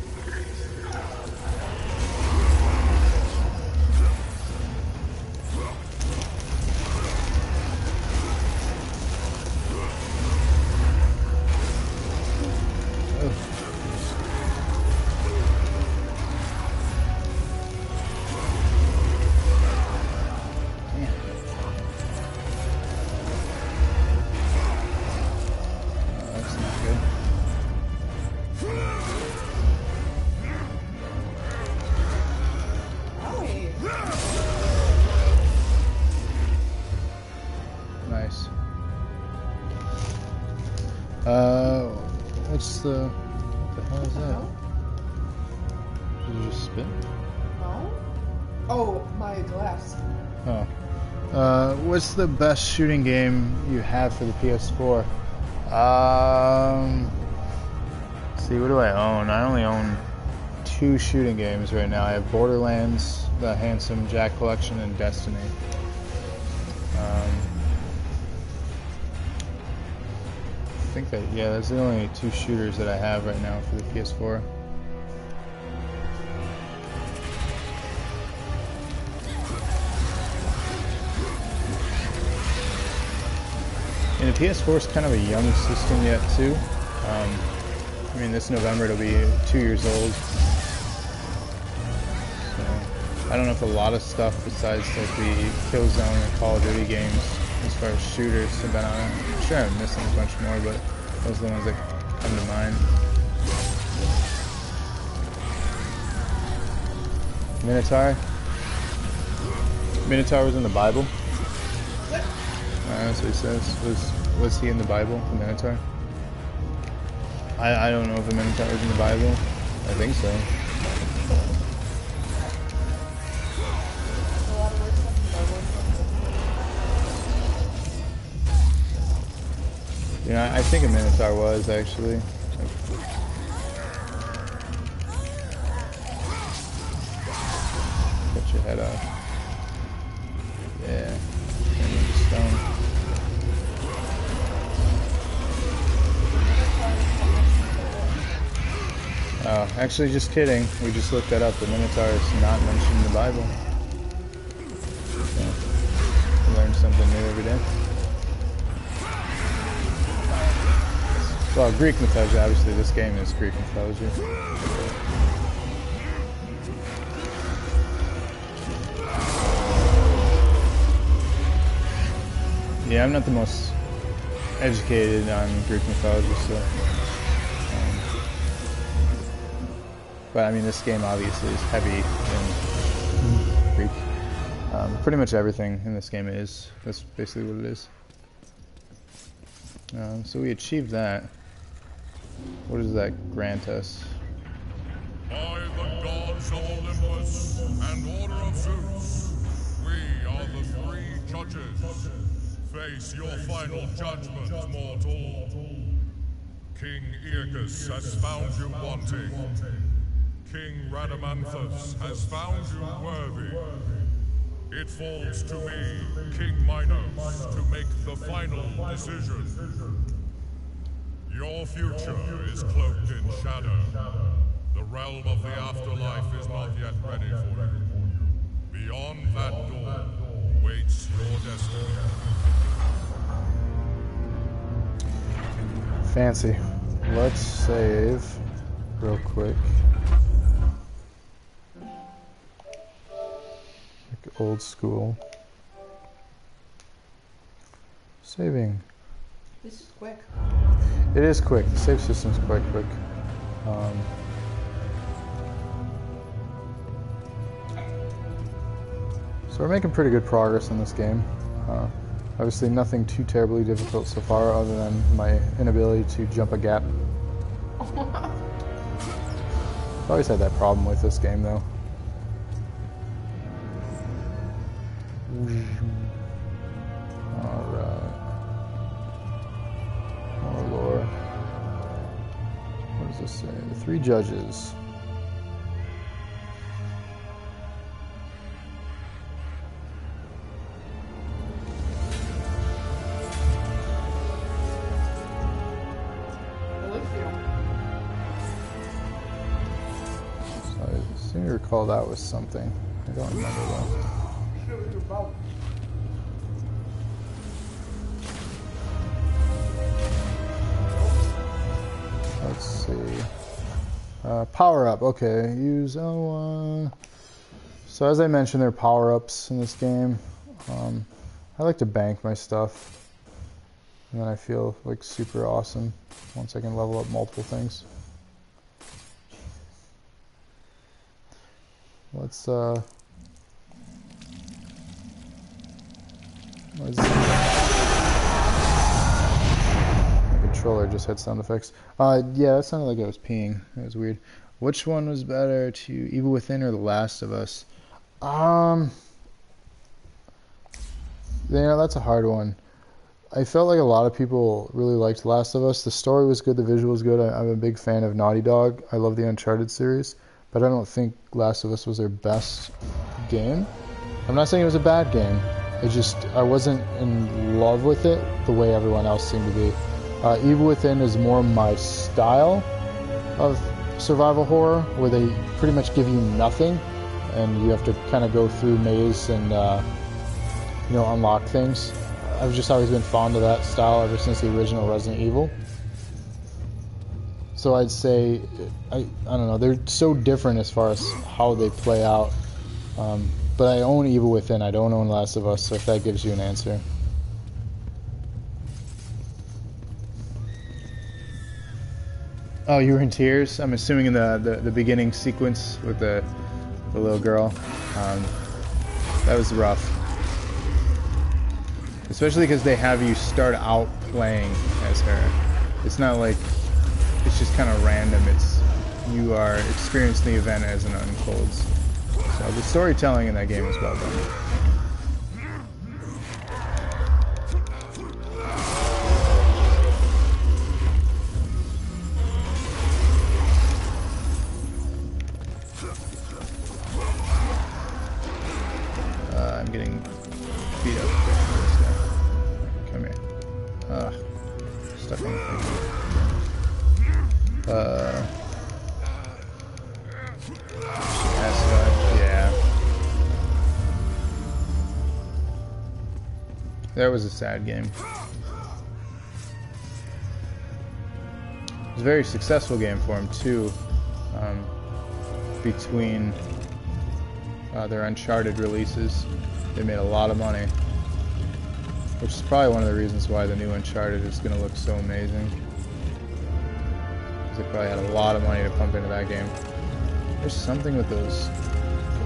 [SPEAKER 2] What the hell is that? Did you just spin?
[SPEAKER 3] No? Oh, my glass.
[SPEAKER 2] Oh. What's the best shooting game you have for the PS4? See, what do I own? I only own 2 shooting games right now. I have Borderlands, the Handsome Jack Collection, and Destiny. I think that, yeah, that's the only 2 shooters that I have right now for the PS4. And the PS4 is kind of a young system yet too. I mean, this November it'll be 2 years old. So I don't know if a lot of stuff besides like the Killzone and Call of Duty games as far as shooters have been on it. I'm sure I'm missing a bunch more, but those are the ones that come to mind. Minotaur? Minotaur was in the Bible? That's what he says. Was he in the Bible, the Minotaur? I don't know if the Minotaur was in the Bible. I think so. Yeah, I think a Minotaur was actually. Cut your head off. Yeah. Stone. Oh, actually, just kidding. We just looked that up. The Minotaur is not mentioned in the Bible. So, learn something new every day. Well, Greek mythology, obviously this game is Greek mythology. Yeah, I'm not the most educated on Greek mythology, so... but I mean, this game obviously is heavy in Greek. Pretty much everything in this game is. That's basically what it is. So we achieved that. What does that grant us?
[SPEAKER 4] By the gods of Olympus and Order of Zeus, we are the 3 judges. Face your final judgment, mortal. King Aeacus has found you wanting. King Rhadamanthus has found you worthy. It falls to me, King Minos, to make the final decision. Your future is cloaked in shadow. The realm of the afterlife is not yet ready for you. Beyond that door waits your destiny.
[SPEAKER 2] Fancy. Let's save real quick. Like old school. Saving.
[SPEAKER 3] This is quick.
[SPEAKER 2] It is quick. The save system's quite quick. So we're making pretty good progress in this game. Obviously nothing too terribly difficult so far other than my inability to jump a gap. I've always had that problem with this game though. Alright. More lore. What does this say? The 3 judges. I seem to recall that was something. I don't remember though. Let's see. Power up. Okay. Use L1. So as I mentioned, there are power ups in this game. I like to bank my stuff, and then I feel like super awesome once I can level up multiple things. Let's my controller just had sound effects. Yeah, that sounded like I was peeing. That was weird. Which one was better, to Evil Within or The Last of Us? Yeah, that's a hard one. I felt like a lot of people really liked Last of Us. The story was good, the visual was good. I'm a big fan of Naughty Dog. I love the Uncharted series. But I don't think Last of Us was their best game. I'm not saying it was a bad game. I wasn't in love with it the way everyone else seemed to be. Evil Within is more my style of survival horror, where they pretty much give you nothing, and you have to kind of go through maze and unlock things. I've just always been fond of that style ever since the original Resident Evil. So I'd say, I don't know, they're so different as far as how they play out. But I own Evil Within, I don't own Last of Us, so if that gives you an answer. Oh, you were in tears? I'm assuming in the beginning sequence with the little girl. That was rough. Especially because they have you start out playing as her. It's not like it's just kind of random. You are experiencing the event as it unfolds. So the storytelling in that game is well done. I'm getting beat up by this guy. Come here. Stuck on the thing. Yeah. That was a sad game. It was a very successful game for him too. Between their Uncharted releases, they made a lot of money, which is probably one of the reasons why the new Uncharted is going to look so amazing. They probably had a lot of money to pump into that game. There's something with those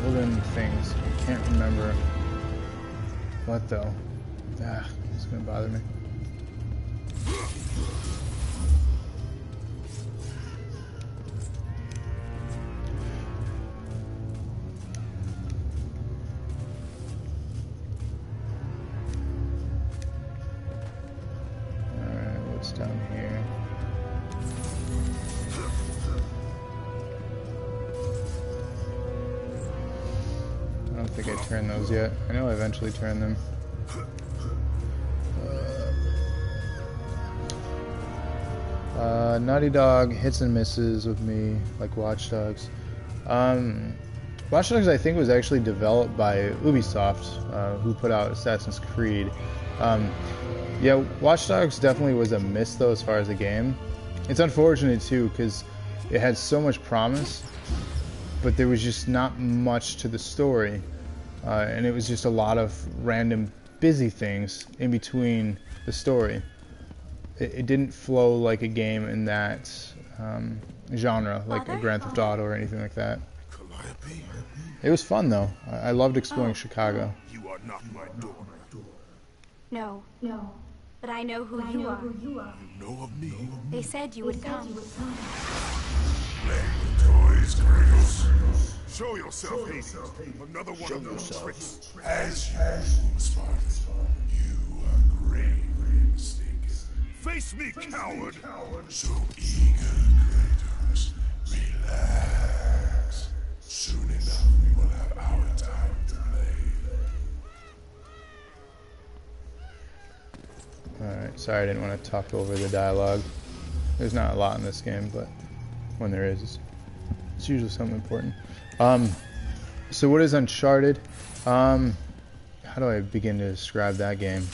[SPEAKER 2] golden things. I can't remember what though. It's gonna bother me. Alright, what's down here? I don't think I turned those yet. I know I eventually turned them. Naughty Dog hits and misses with me, like Watch Dogs. Watch Dogs, I think, was actually developed by Ubisoft, who put out Assassin's Creed. Yeah, Watch Dogs definitely was a miss, though, as far as the game. It's unfortunate, too, because it had so much promise, but there was just not much to the story. And it was just a lot of random busy things in between the story. It didn't flow like a game in that genre, like a Grand Theft Auto or anything like that. It was fun, though. I loved exploring Chicago.
[SPEAKER 4] You are not my daughter.
[SPEAKER 8] No. But I know who you are.
[SPEAKER 4] You know of me.
[SPEAKER 8] They said you would come.
[SPEAKER 4] Playing with toys, Kratos. Show yourself, Hades. Another one of those tricks. As usual, Spartan. You are gravely mistaken. Face me, coward! So eager, Kratos. Relax. Soon enough, we will have our time to play.
[SPEAKER 2] Alright, sorry I didn't want to talk over the dialogue. There's not a lot in this game, but when there is, it's usually something important. So what is Uncharted? How do I begin to describe that game?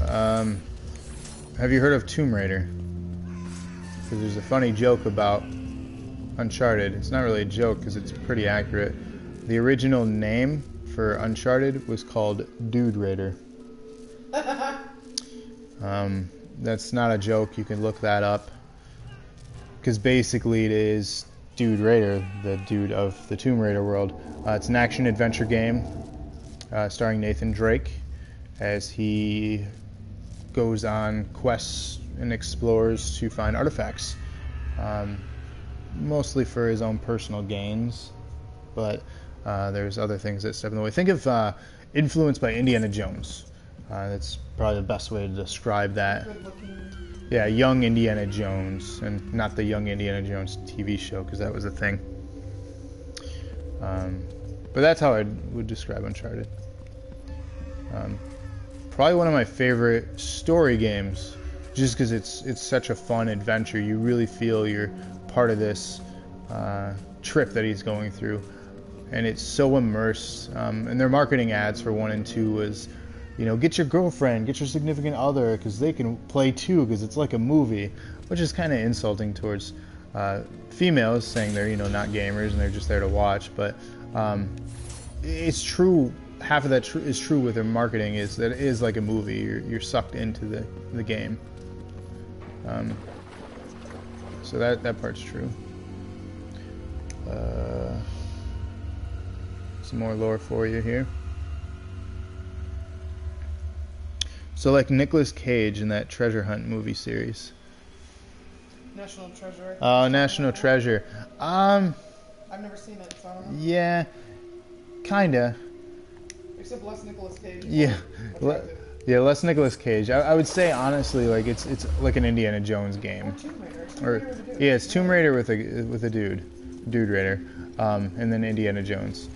[SPEAKER 2] Have you heard of Tomb Raider? Because there's a funny joke about Uncharted. It's not really a joke because it's pretty accurate. The original name for Uncharted was called Dude Raider. That's not a joke. You can look that up. Because basically it is Dude Raider, the dude of the Tomb Raider world. It's an action-adventure game starring Nathan Drake as he goes on quests and explores to find artifacts. Mostly for his own personal gains, but there's other things that step in the way. Think of influenced by Indiana Jones. That's probably the best way to describe that. Yeah, young Indiana Jones, and not the Young Indiana Jones TV show, because that was a thing. But that's how I would describe Uncharted. Probably one of my favorite story games, just because it's such a fun adventure. You really feel you're part of this trip that he's going through, and it's so immersed. And their marketing ads for 1 and 2 was, you know, get your girlfriend, get your significant other, because they can play too, because it's like a movie, which is kind of insulting towards females, saying they're, you know, not gamers and they're just there to watch. But it's true. Half of that is true with their marketing, is that it is like a movie. You're sucked into the game. So that part's true. Some more lore for you here. So like Nicolas Cage in that Treasure Hunt movie series.
[SPEAKER 3] National Treasure.
[SPEAKER 2] Oh, National Treasure.
[SPEAKER 3] I've never seen it, so I don't know.
[SPEAKER 2] Yeah, kinda.
[SPEAKER 3] Except less Nicolas Cage.
[SPEAKER 2] Yeah, less Nicolas Cage. I would say honestly, like it's like an Indiana Jones game. Yeah, it's Tomb Raider with a Dude Raider, and then Indiana Jones.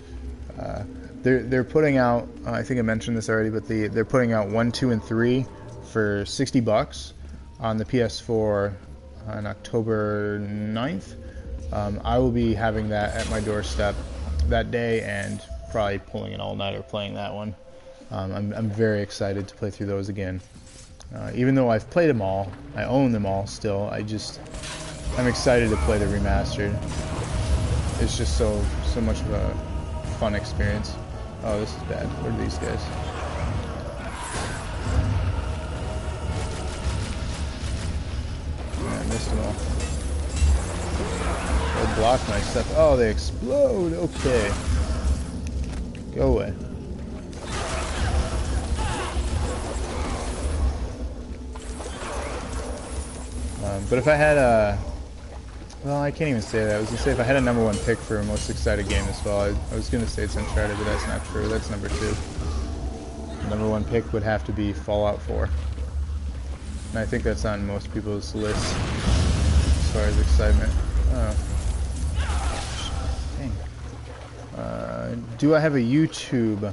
[SPEAKER 2] They're putting out, I think I mentioned this already, but they're putting out 1, 2, and 3 for $60 on the PS4 on October 9th. I will be having that at my doorstep that day and probably pulling an all-nighter playing that one. I'm very excited to play through those again. Even though I've played them all, I own them all still, I'm excited to play the remastered. It's just so much of a fun experience. Oh, this is bad. What are these guys? Yeah, I missed them all. They block my stuff. Oh, they explode. Okay. Go away. But if I had a... Well, I can't even say that. I was going to say if I had a #1 pick for a most excited game as well, I was going to say it's Uncharted, but that's not true. That's number 2. #1 pick would have to be Fallout 4. And I think that's on most people's lists as far as excitement. Oh. Dang. Do I have a YouTube?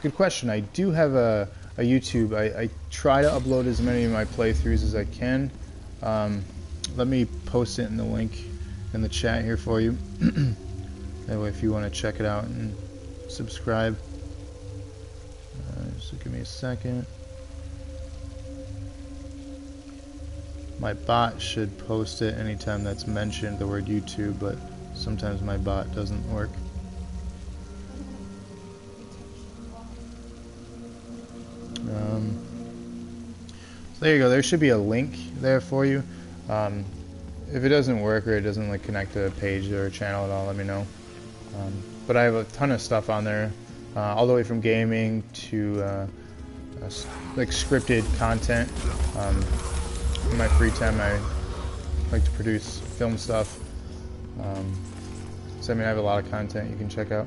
[SPEAKER 2] Good question. I do have a YouTube. I try to upload as many of my playthroughs as I can. Let me post it in the link in the chat here for you. That way if you want to check it out and subscribe. So give me a second. My bot should post it anytime that's mentioned the word YouTube, but sometimes my bot doesn't work. So there you go. There should be a link there for you. If it doesn't work or it doesn't like connect to a page or a channel at all, let me know. But I have a ton of stuff on there, all the way from gaming to like scripted content. In my free time, I like to produce film stuff. So I mean, I have a lot of content you can check out.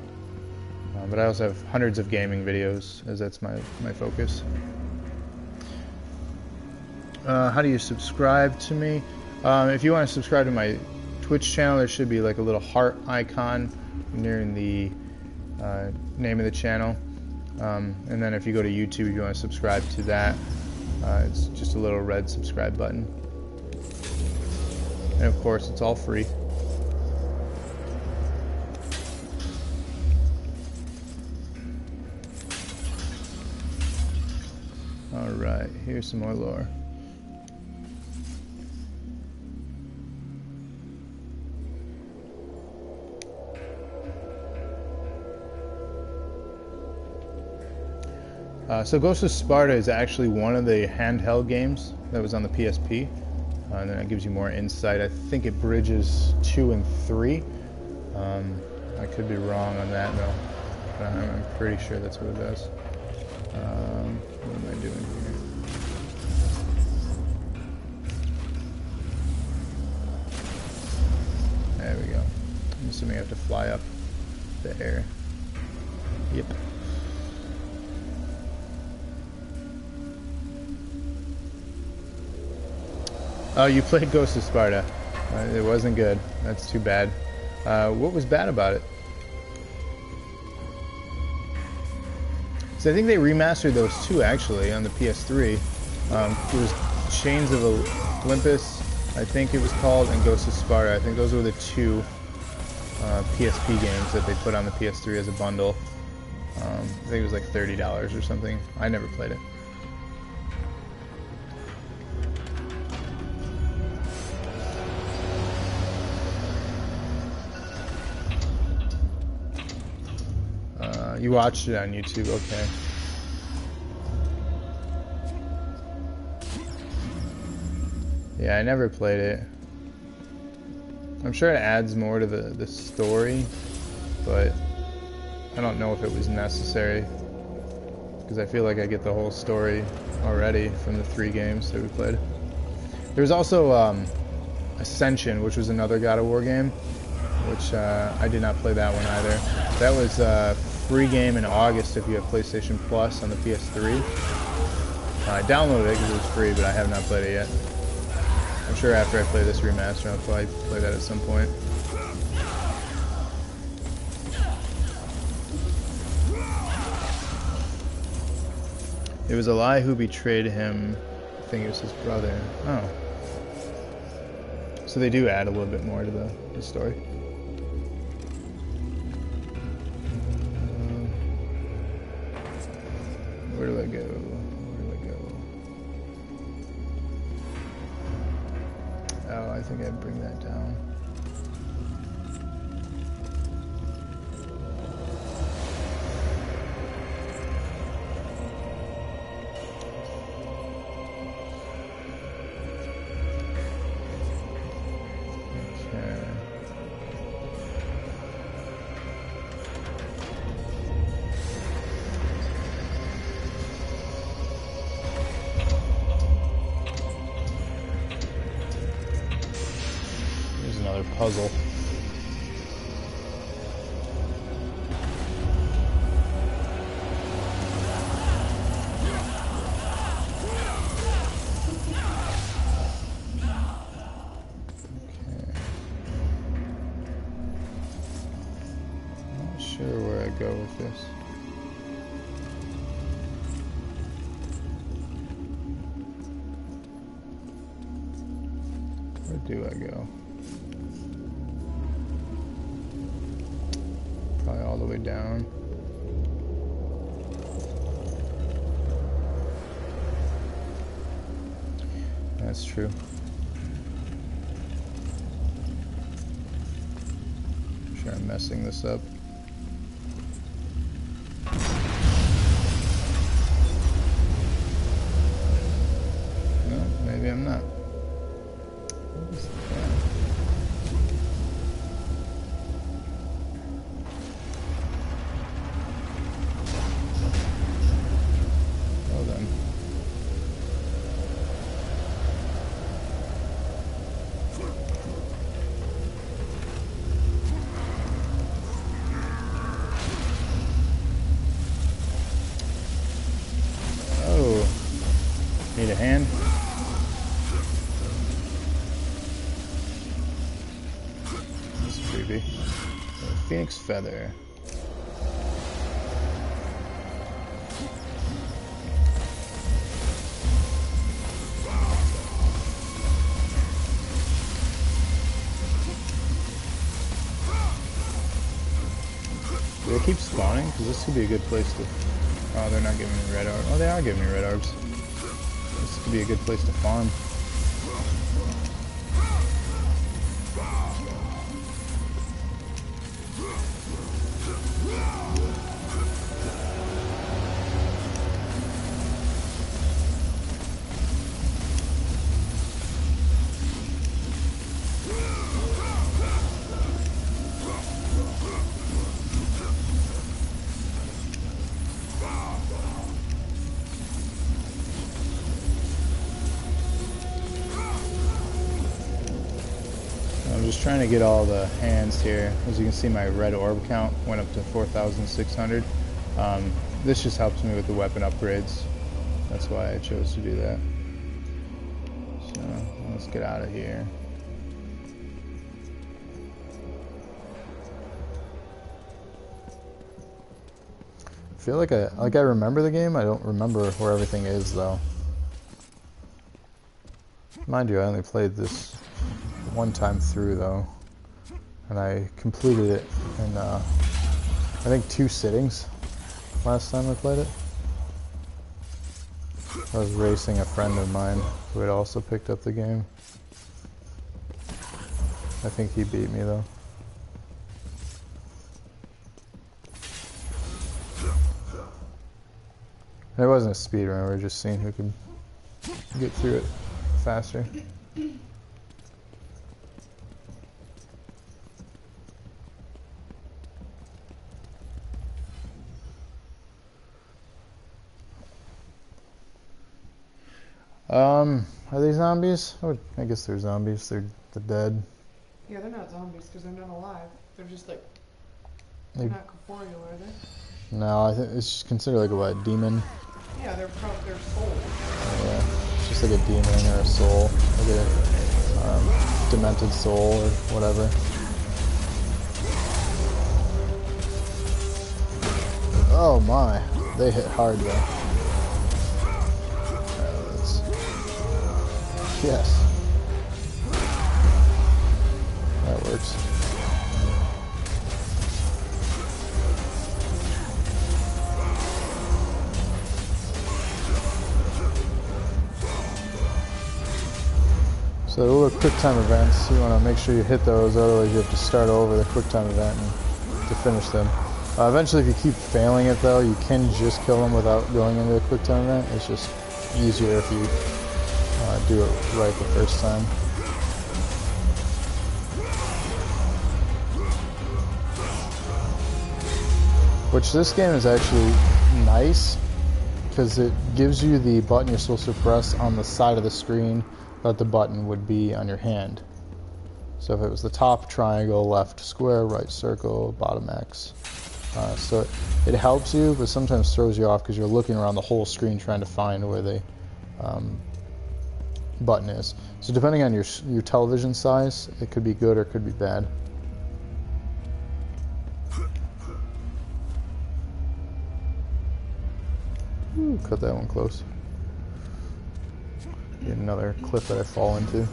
[SPEAKER 2] But I also have hundreds of gaming videos, as that's my focus. How do you subscribe to me? If you want to subscribe to my Twitch channel, there should be like a little heart icon near the name of the channel. And then if you go to YouTube, if you want to subscribe to that, it's just a little red subscribe button. And of course, it's all free. Alright, here's some more lore. So Ghost of Sparta is actually one of the handheld games that was on the PSP. And then it gives you more insight. I think it bridges 2 and 3. I could be wrong on that though. But I'm pretty sure that's what it does. What am I doing here? There we go. I'm assuming I have to fly up the air. Yep. Oh, you played Ghost of Sparta. It wasn't good. That's too bad. What was bad about it? So I think they remastered those two actually on the PS3. It was Chains of Olympus, I think it was called, and Ghost of Sparta. I think those were the two PSP games that they put on the PS3 as a bundle. I think it was like $30 or something. I never played it. You watched it on YouTube, okay. Yeah, I never played it. I'm sure it adds more to the story, but I don't know if it was necessary, because I feel like I get the whole story already from the 3 games that we played. There's also Ascension, which was another God of War game, which I did not play that one either. That was free game in August if you have PlayStation Plus on the PS3. I downloaded it because it was free, but I have not played it yet. I'm sure after I play this remaster, I'll probably play that at some point. It was a lie who betrayed him. I think it was his brother. Oh. So they do add a little bit more to the story. Where do I go? Where do I go? Oh, I think I'd bring that down. Puzzle. Where do I go? Probably all the way down. That's true. I'm sure I'm messing this up. No, maybe I'm not. What is that? Well then. Oh, need a hand? That's creepy. Phoenix feather. Do they keep spawning? Because this could be a good place to... Oh, they're not giving me red orbs. Oh, they are giving me red orbs. This could be a good place to farm. I'm just trying to get all the hands here. As you can see, my red orb count went up to 4,600. This just helps me with the weapon upgrades. That's why I chose to do that. So let's get out of here. I feel like I remember the game. I don't remember where everything is though. Mind you, I only played this one time through though, and I completed it in I think 2 sittings last time I played it. I was racing a friend of mine who had also picked up the game. I think he beat me though. And it wasn't a speed run, we were just seeing who could get through it faster. Are they zombies? I guess they're zombies. They're dead.
[SPEAKER 3] Yeah, they're not zombies because they're not alive. They're just like, they're not corporeal, are they?
[SPEAKER 2] No, I think it's just considered like a what, demon?
[SPEAKER 3] Yeah, they're souls.
[SPEAKER 2] Yeah, it's just like a demon or a soul, like a demented soul or whatever. Oh my, they hit hard though. Yes. That works. So all the quick time events, you want to make sure you hit those, otherwise you have to start over the quick time event to finish them. Eventually if you keep failing it though, you can just kill them without going into the quick time event. It's just easier if you do it right the first time. Which this game is actually nice because it gives you the button you're supposed to press on the side of the screen that the button would be on your hand. So if it was the top triangle, left square, right circle, bottom X. So it helps you, but sometimes throws you off because you're looking around the whole screen trying to find where the button is. So depending on your television size, it could be good or it could be bad. Ooh, cut that one close. Get another cliff that I fall into.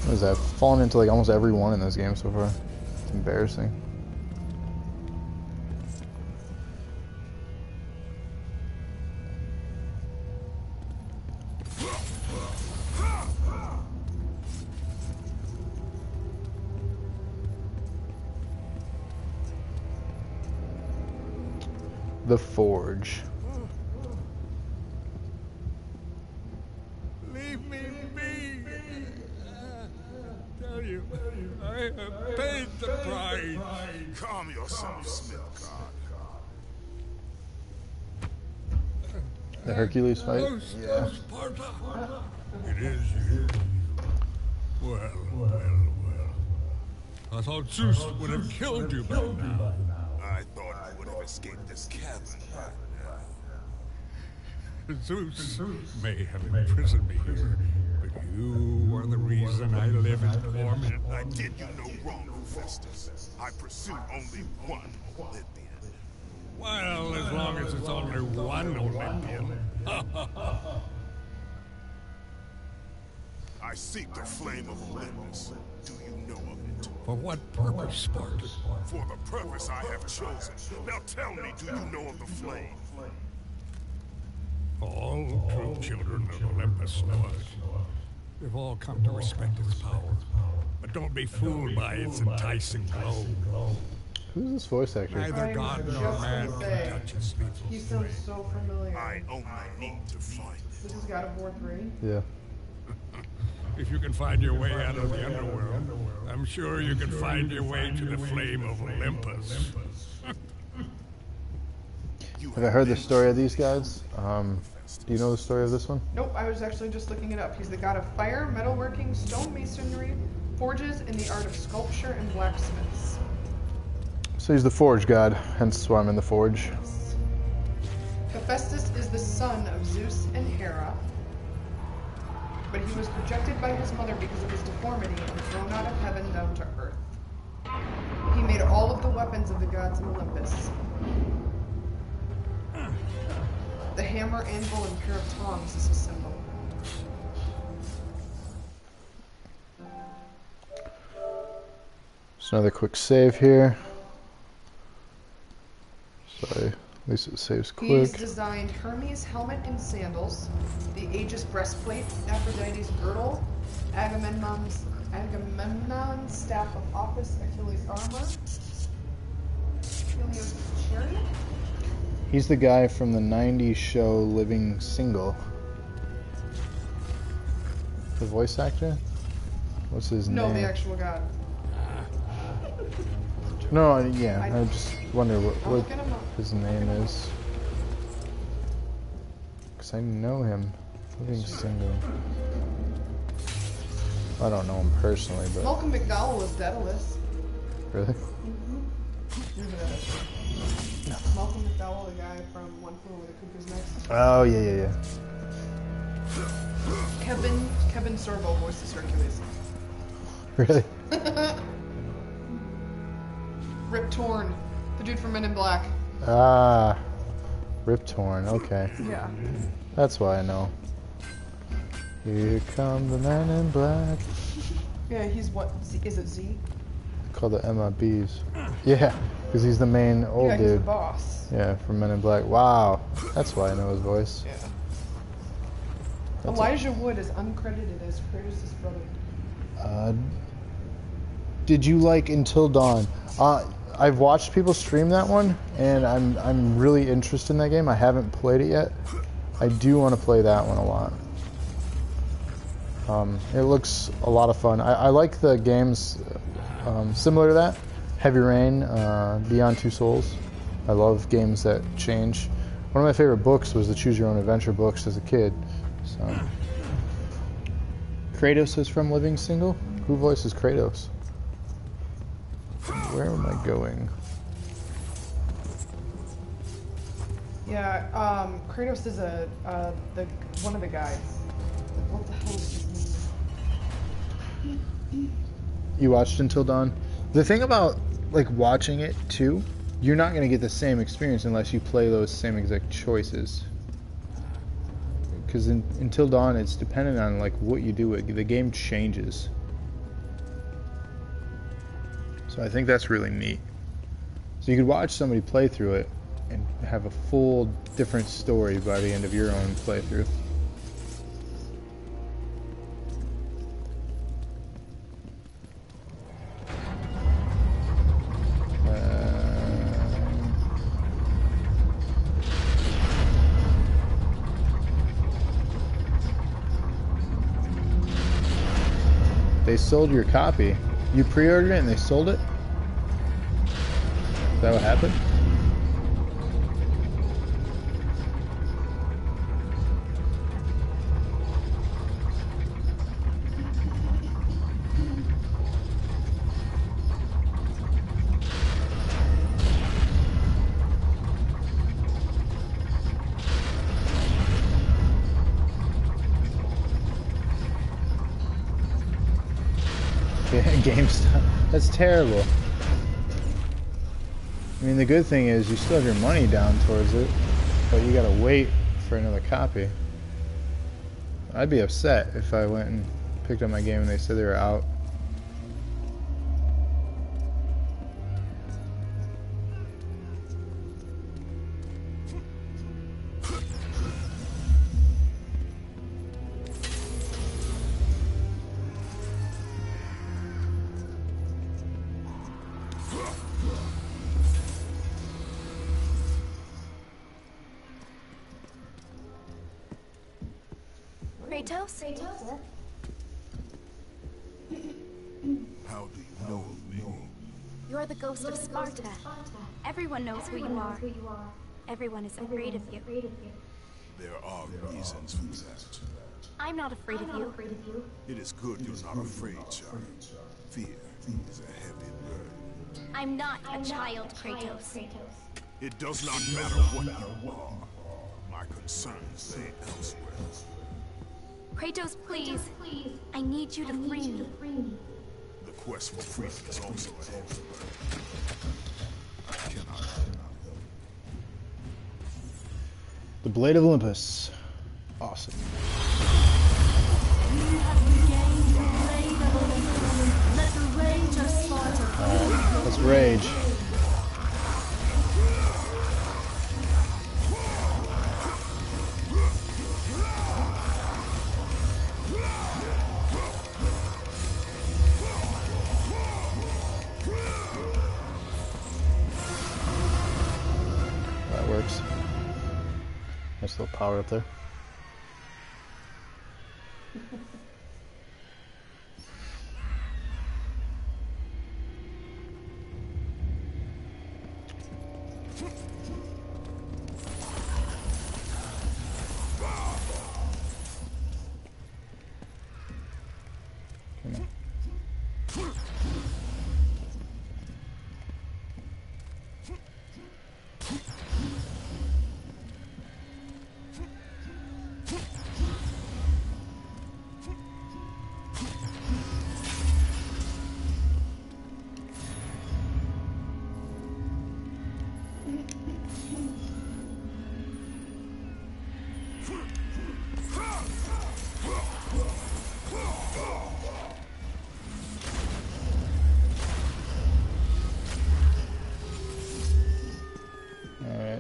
[SPEAKER 2] What is that? Fallen into like almost every one in this game so far. It's embarrassing. The Forge.
[SPEAKER 6] Leave me be. Tell you, I have paid the price.
[SPEAKER 4] Calm yourself, Smith God.
[SPEAKER 2] The Hercules fight?
[SPEAKER 6] Yeah. Sparta. It is you. Well. I thought Zeus would have killed you by now.
[SPEAKER 4] I thought you would have escaped this cabin by now.
[SPEAKER 6] Zeus may have imprisoned me here, but you are the reason I live in torment.
[SPEAKER 4] I did you no wrong, Hephaestus. I pursue only one Olympian.
[SPEAKER 6] Well, as long as it's only one Olympian.
[SPEAKER 4] I seek the flame of Olympus. Do you know of it?
[SPEAKER 6] For what purpose, Sparta?
[SPEAKER 4] For the purpose I have chosen. Now tell me, do you know of the flame?
[SPEAKER 6] All true children of Olympus know it. We've all come to respect its power. But don't be fooled by its enticing glow.
[SPEAKER 2] Who's this voice actor?
[SPEAKER 6] Neither God nor man can touch its lethal
[SPEAKER 3] He sounds
[SPEAKER 6] flame.
[SPEAKER 3] so familiar.
[SPEAKER 4] I only need to find it.
[SPEAKER 3] This is God of War 3.
[SPEAKER 2] Yeah.
[SPEAKER 6] If you can find your way out of the underworld, I'm sure you can find your way to the flame of Olympus.
[SPEAKER 2] Have I heard the story of these guys? Do you know the story of this one?
[SPEAKER 3] Nope, I was actually just looking it up. He's the god of fire, metalworking, stonemasonry, forges, and the art of sculpture and blacksmiths.
[SPEAKER 2] So he's the Forge god, hence why I'm in the Forge.
[SPEAKER 3] Hephaestus is the son of Zeus and Hera, but he was rejected by his mother because of his deformity and thrown out of heaven down to earth. He made all of the weapons of the gods in Olympus. The hammer, anvil, and pair of tongs is a symbol.
[SPEAKER 2] Just another quick save here. Sorry, at least it saves
[SPEAKER 3] He's
[SPEAKER 2] quick.
[SPEAKER 3] designed Hermes' helmet and sandals, the Aegis breastplate, Aphrodite's girdle, Agamemnon's staff of office, Achilles' armor, Helios' chariot.
[SPEAKER 2] He's the guy from the 90s show Living Single. The voice actor? What's his
[SPEAKER 3] No,
[SPEAKER 2] name?
[SPEAKER 3] the actual god.
[SPEAKER 2] No, yeah, I just wonder what
[SPEAKER 3] looking him up.
[SPEAKER 2] his name is. Because I know him. Living Single. I don't know him personally, but...
[SPEAKER 3] Malcolm McDowell was Daedalus.
[SPEAKER 2] Really?
[SPEAKER 3] Malcolm McDowell, the guy from One Flew Over the Cuckoo's Nest.
[SPEAKER 2] Oh, yeah.
[SPEAKER 3] Kevin Sorbo voices Hercules.
[SPEAKER 2] Really?
[SPEAKER 3] Rip Torn, the dude from Men in Black.
[SPEAKER 2] Ah, Rip Torn, okay.
[SPEAKER 3] Yeah.
[SPEAKER 2] That's why I know. Here come the men in black.
[SPEAKER 3] Yeah, he's what? Is it Z?
[SPEAKER 2] Called the MIBs. Yeah, because he's the main old
[SPEAKER 3] yeah, he's the
[SPEAKER 2] dude.
[SPEAKER 3] boss.
[SPEAKER 2] Yeah, from Men in Black. Wow, that's why I know his voice.
[SPEAKER 3] Yeah.
[SPEAKER 2] That's
[SPEAKER 3] Elijah Wood is uncredited as Kratos' brother.
[SPEAKER 2] Did you like Until Dawn? I've watched people stream that one, and I'm really interested in that game. I haven't played it yet. I do want to play that one a lot. It looks a lot of fun. I like the games similar to that. Heavy Rain, Beyond Two Souls. I love games that change. One of my favorite books was the Choose Your Own Adventure books as a kid. So, Kratos is from Living Single. Who voices Kratos? Where am I going?
[SPEAKER 3] Yeah, Kratos is one of the guys. What the hell is his name?
[SPEAKER 2] You watched Until Dawn? The thing about like watching it too, you're not going to get the same experience unless you play those same exact choices. Because Until Dawn, it's dependent on like what you do. The game changes So I think that's really neat. So you could watch somebody play through it and have a full different story by the end of your own playthrough. They sold your copy. You pre-ordered it and they sold it? Is that what happened? Yeah, GameStop. That's terrible. I mean, the good thing is you still have your money down towards it, but you gotta wait for another copy. I'd be upset if I went and picked up my game and they said they were out.
[SPEAKER 8] Kratos?
[SPEAKER 4] How do you know me?
[SPEAKER 8] You're the ghost of Sparta. Everyone knows who you are. Everyone is afraid of you.
[SPEAKER 4] There are reasons for that.
[SPEAKER 8] I'm not afraid of you.
[SPEAKER 4] It is good you're not afraid, child. Fear is a heavy burden.
[SPEAKER 8] I'm not a child, Kratos.
[SPEAKER 4] It does not matter what you are. My concerns lay elsewhere.
[SPEAKER 8] Kratos, please. I need you to free me.
[SPEAKER 4] The quest for freedom is also a heavy burden. I cannot.
[SPEAKER 2] The Blade of Olympus. Awesome.
[SPEAKER 5] You have regained the Blade of Olympus. Let the rage of Sparta.
[SPEAKER 2] Alright, let's rage. That works. Nice little power up there.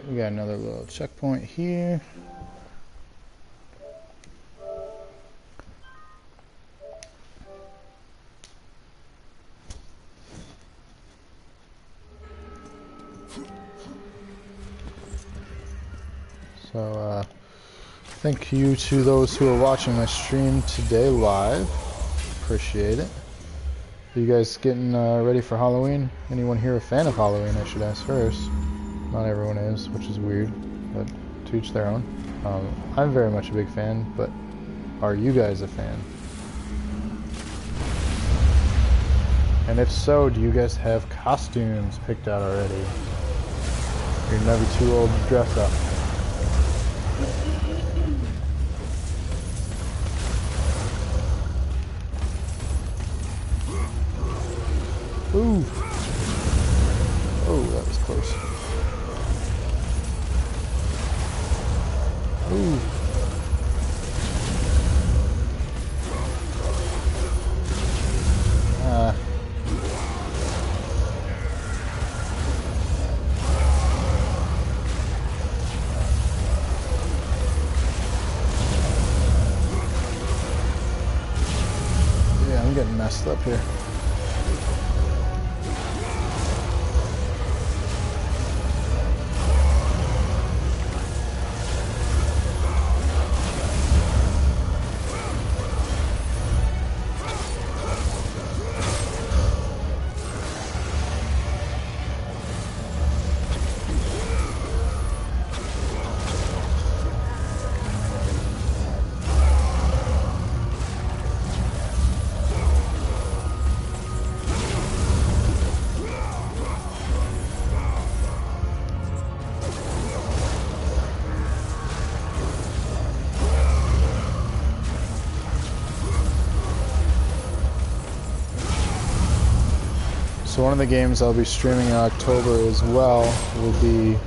[SPEAKER 2] We got another little checkpoint here. So, thank you to those who are watching my stream today live. Appreciate it. Are you guys getting ready for Halloween? Anyone here a fan of Halloween, I should ask first. Not everyone is, which is weird, but to each their own. I'm very much a big fan, but are you guys a fan? And if so, do you guys have costumes picked out already? You're never too old to dress up. Ooh! Oh, that was close. Ooh. messed up here. So one of the games I'll be streaming in October as well will be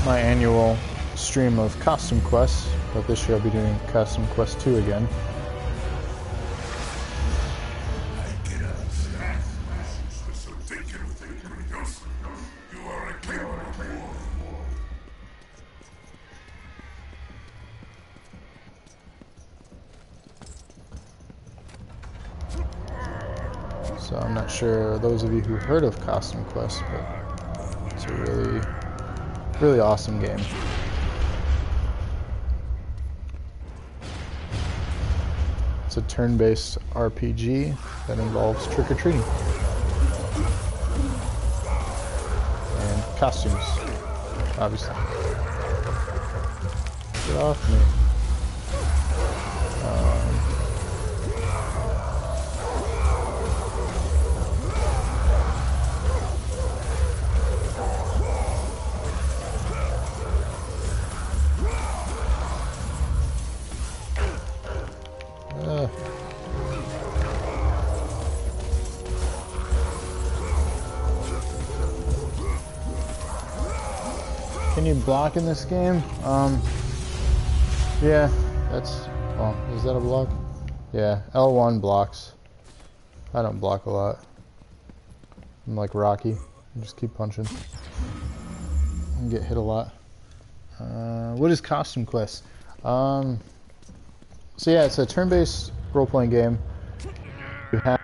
[SPEAKER 2] my annual stream of Costume Quest, but this year I'll be doing Costume Quest 2 again. So I'm not sure those of you who heard of Costume Quest, but it's a really, really awesome game. It's a turn-based RPG that involves trick-or-treating and costumes, obviously. Get off me. Can you block in this game? Yeah, that's, oh, is that a block? Yeah, L1 blocks. I don't block a lot. I'm like Rocky. I just keep punching. And get hit a lot. What is Costume Quest? So yeah, it's a turn-based role-playing game. You have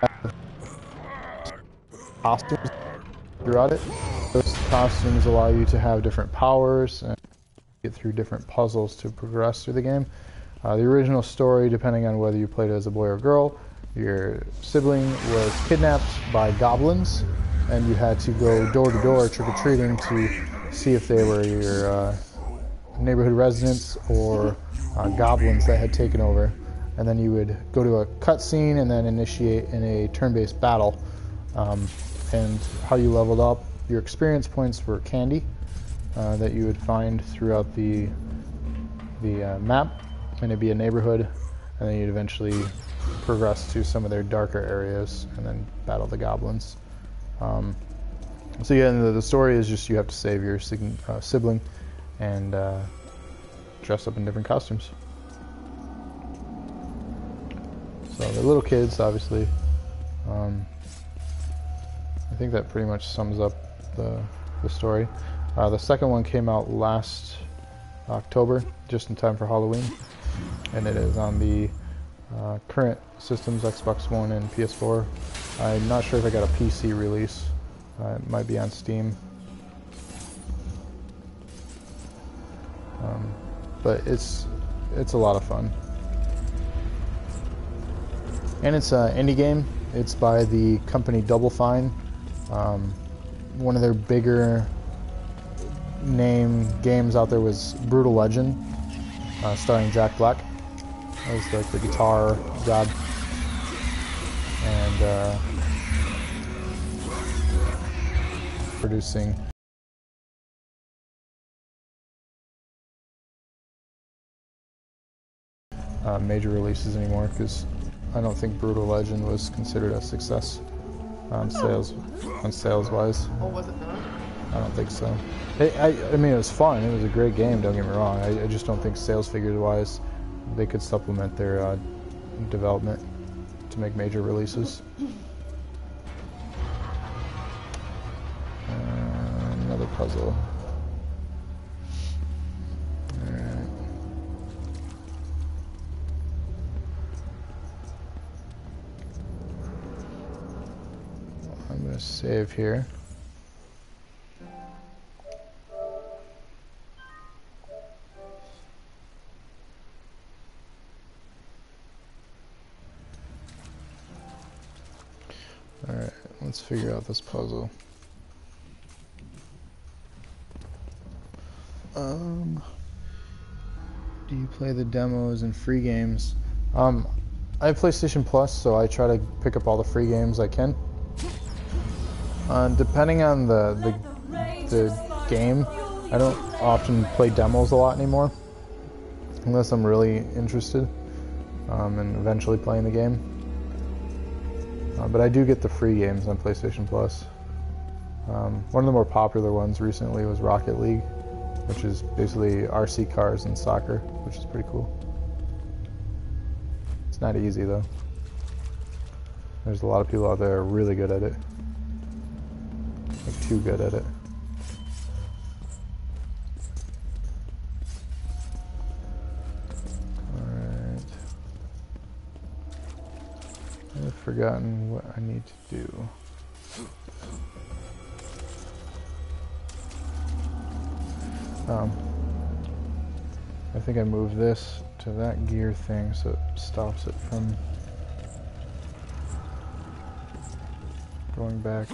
[SPEAKER 2] costumes throughout it. Those costumes allow you to have different powers and get through different puzzles to progress through the game. The original story, depending on whether you played as a boy or girl, your sibling was kidnapped by goblins, and you had to go door to door trick-or-treating to see if they were your neighborhood residents or goblins that had taken over. And then you would go to a cutscene and then initiate in a turn-based battle. And how you leveled up, your experience points were candy that you would find throughout the map, and it'd be a neighborhood, and then you'd eventually progress to some of their darker areas and then battle the goblins. So yeah, the story is just you have to save your sibling and dress up in different costumes. So they're little kids, obviously. I think that pretty much sums up the story. The second one came out last October, just in time for Halloween, and it is on the current systems, Xbox One and PS4. I'm not sure if I got a PC release. It might be on Steam. But it's a lot of fun. And it's an indie game. It's by the company Double Fine. One of their bigger name games out there was Brutal Legend, starring Jack Black. That was like the guitar god. And producing major releases anymore, because I don't think Brutal Legend was considered a success on sales wise.
[SPEAKER 3] Oh, was it not?
[SPEAKER 2] I don't think so. I mean, it was fun. It was a great game, don't get me wrong. I just don't think sales figures wise they could supplement their development to make major releases. Another puzzle. Alright. save here. Alright, let's figure out this puzzle. Do you play the demos and free games? I have PlayStation Plus, so I try to pick up all the free games I can. Depending on the game, I don't often play demos a lot anymore, unless I'm really interested in eventually playing the game. But I do get the free games on PlayStation Plus. One of the more popular ones recently was Rocket League, which is basically RC cars and soccer, which is pretty cool. It's not easy though. There's a lot of people out there who are really good at it. Like, too good at it. Alright. I've forgotten what I need to do. I think I moved this to that gear thing so it stops it from going back.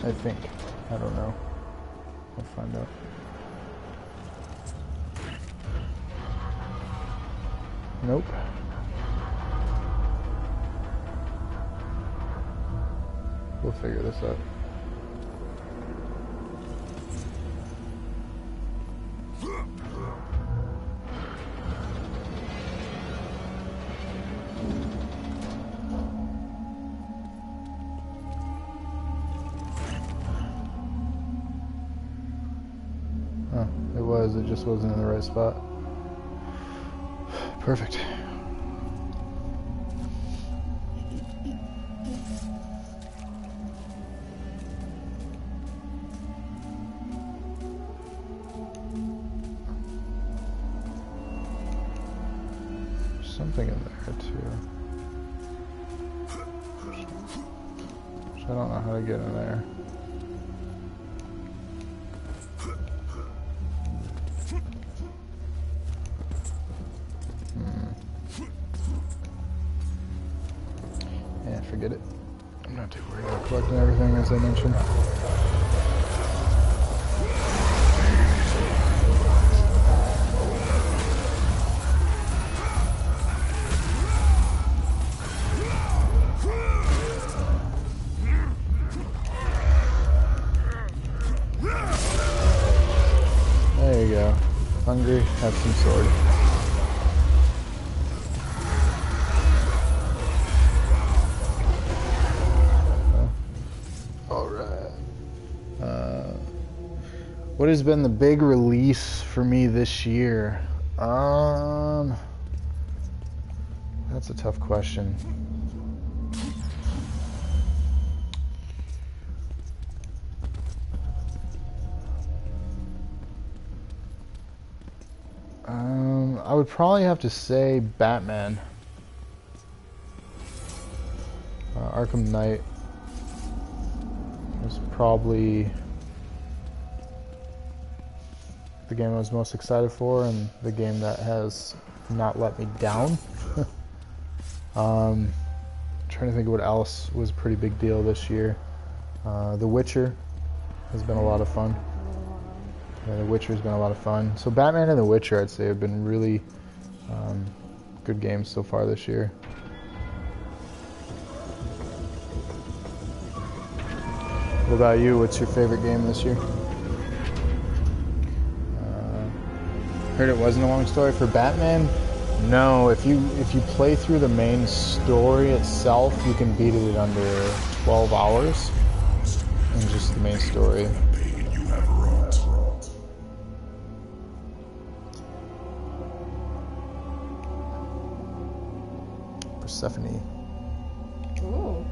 [SPEAKER 2] I think. I don't know. I'll find out. Nope. We'll figure this out. Huh, it just wasn't in the right spot. Perfect. Something in there too. Which I don't know how to get in there. Yeah, forget it. I'm not too worried about collecting everything as I mentioned. There you go. Hungry, have some sword. Alright. What has been the big release for me this year? That's a tough question. I would probably have to say Batman. Arkham Knight was probably the game I was most excited for, and the game that has not let me down. Trying to think of what else was a pretty big deal this year. The Witcher has been a lot of fun. The Witcher's been a lot of fun. So Batman and The Witcher, I'd say, have been really good games so far this year. What about you? What's your favorite game this year? Heard it wasn't a long story for Batman. No, if you play through the main story itself, you can beat it in under 12 hours. And just the main story. Persephone.
[SPEAKER 3] Ooh.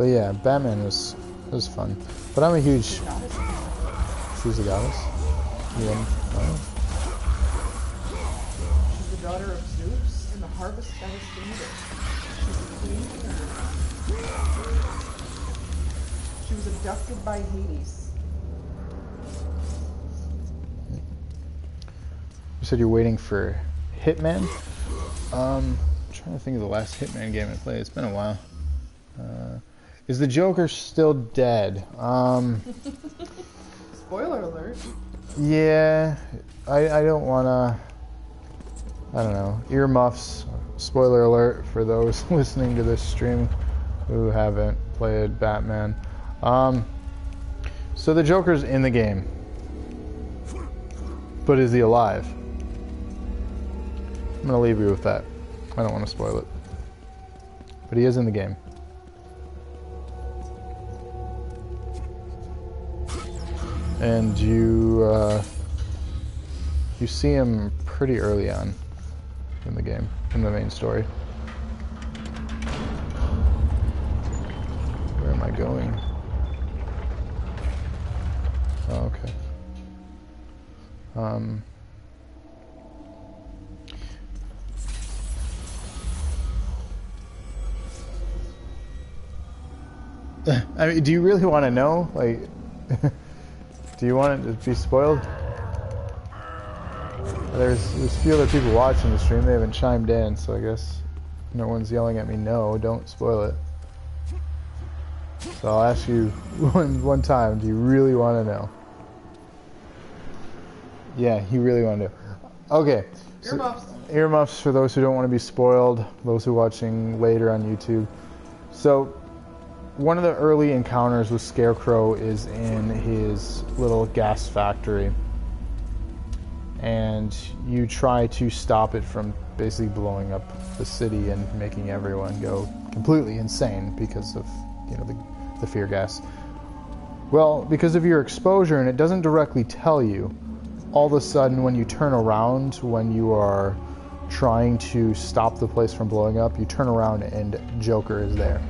[SPEAKER 2] But yeah, Batman was fun. But I'm a huge... She's a goddess? Yeah.
[SPEAKER 3] She's the daughter of Zeus, and the harvest that is needed. She's a queen. She was abducted by Hades.
[SPEAKER 2] You said you're waiting for Hitman? I'm trying to think of the last Hitman game I played. It's been a while. Is the Joker still dead?
[SPEAKER 3] Spoiler alert.
[SPEAKER 2] Yeah, I don't want to... I don't know. Earmuffs. Spoiler alert for those listening to this stream who haven't played Batman. So the Joker's in the game. But is he alive? I'm going to leave you with that. I don't want to spoil it. But he is in the game. And you see him pretty early on in the game, in the main story. Where am I going? Oh, okay. I mean, do you really want to know? Like, do you want it to be spoiled? There's a few other people watching the stream. They haven't chimed in, so I guess no one's yelling at me. No, don't spoil it. So I'll ask you one time. Do you really want to know? Yeah, you really want to know. Okay.
[SPEAKER 3] Earmuffs.
[SPEAKER 2] So, earmuffs for those who don't want to be spoiled. Those who are watching later on YouTube. So, one of the early encounters with Scarecrow is in his little gas factory. And you try to stop it from basically blowing up the city and making everyone go completely insane because of, you know, the fear gas. Well, because of your exposure, and it doesn't directly tell you, all of a sudden when you turn around, when you are trying to stop the place from blowing up, you turn around and Joker is there.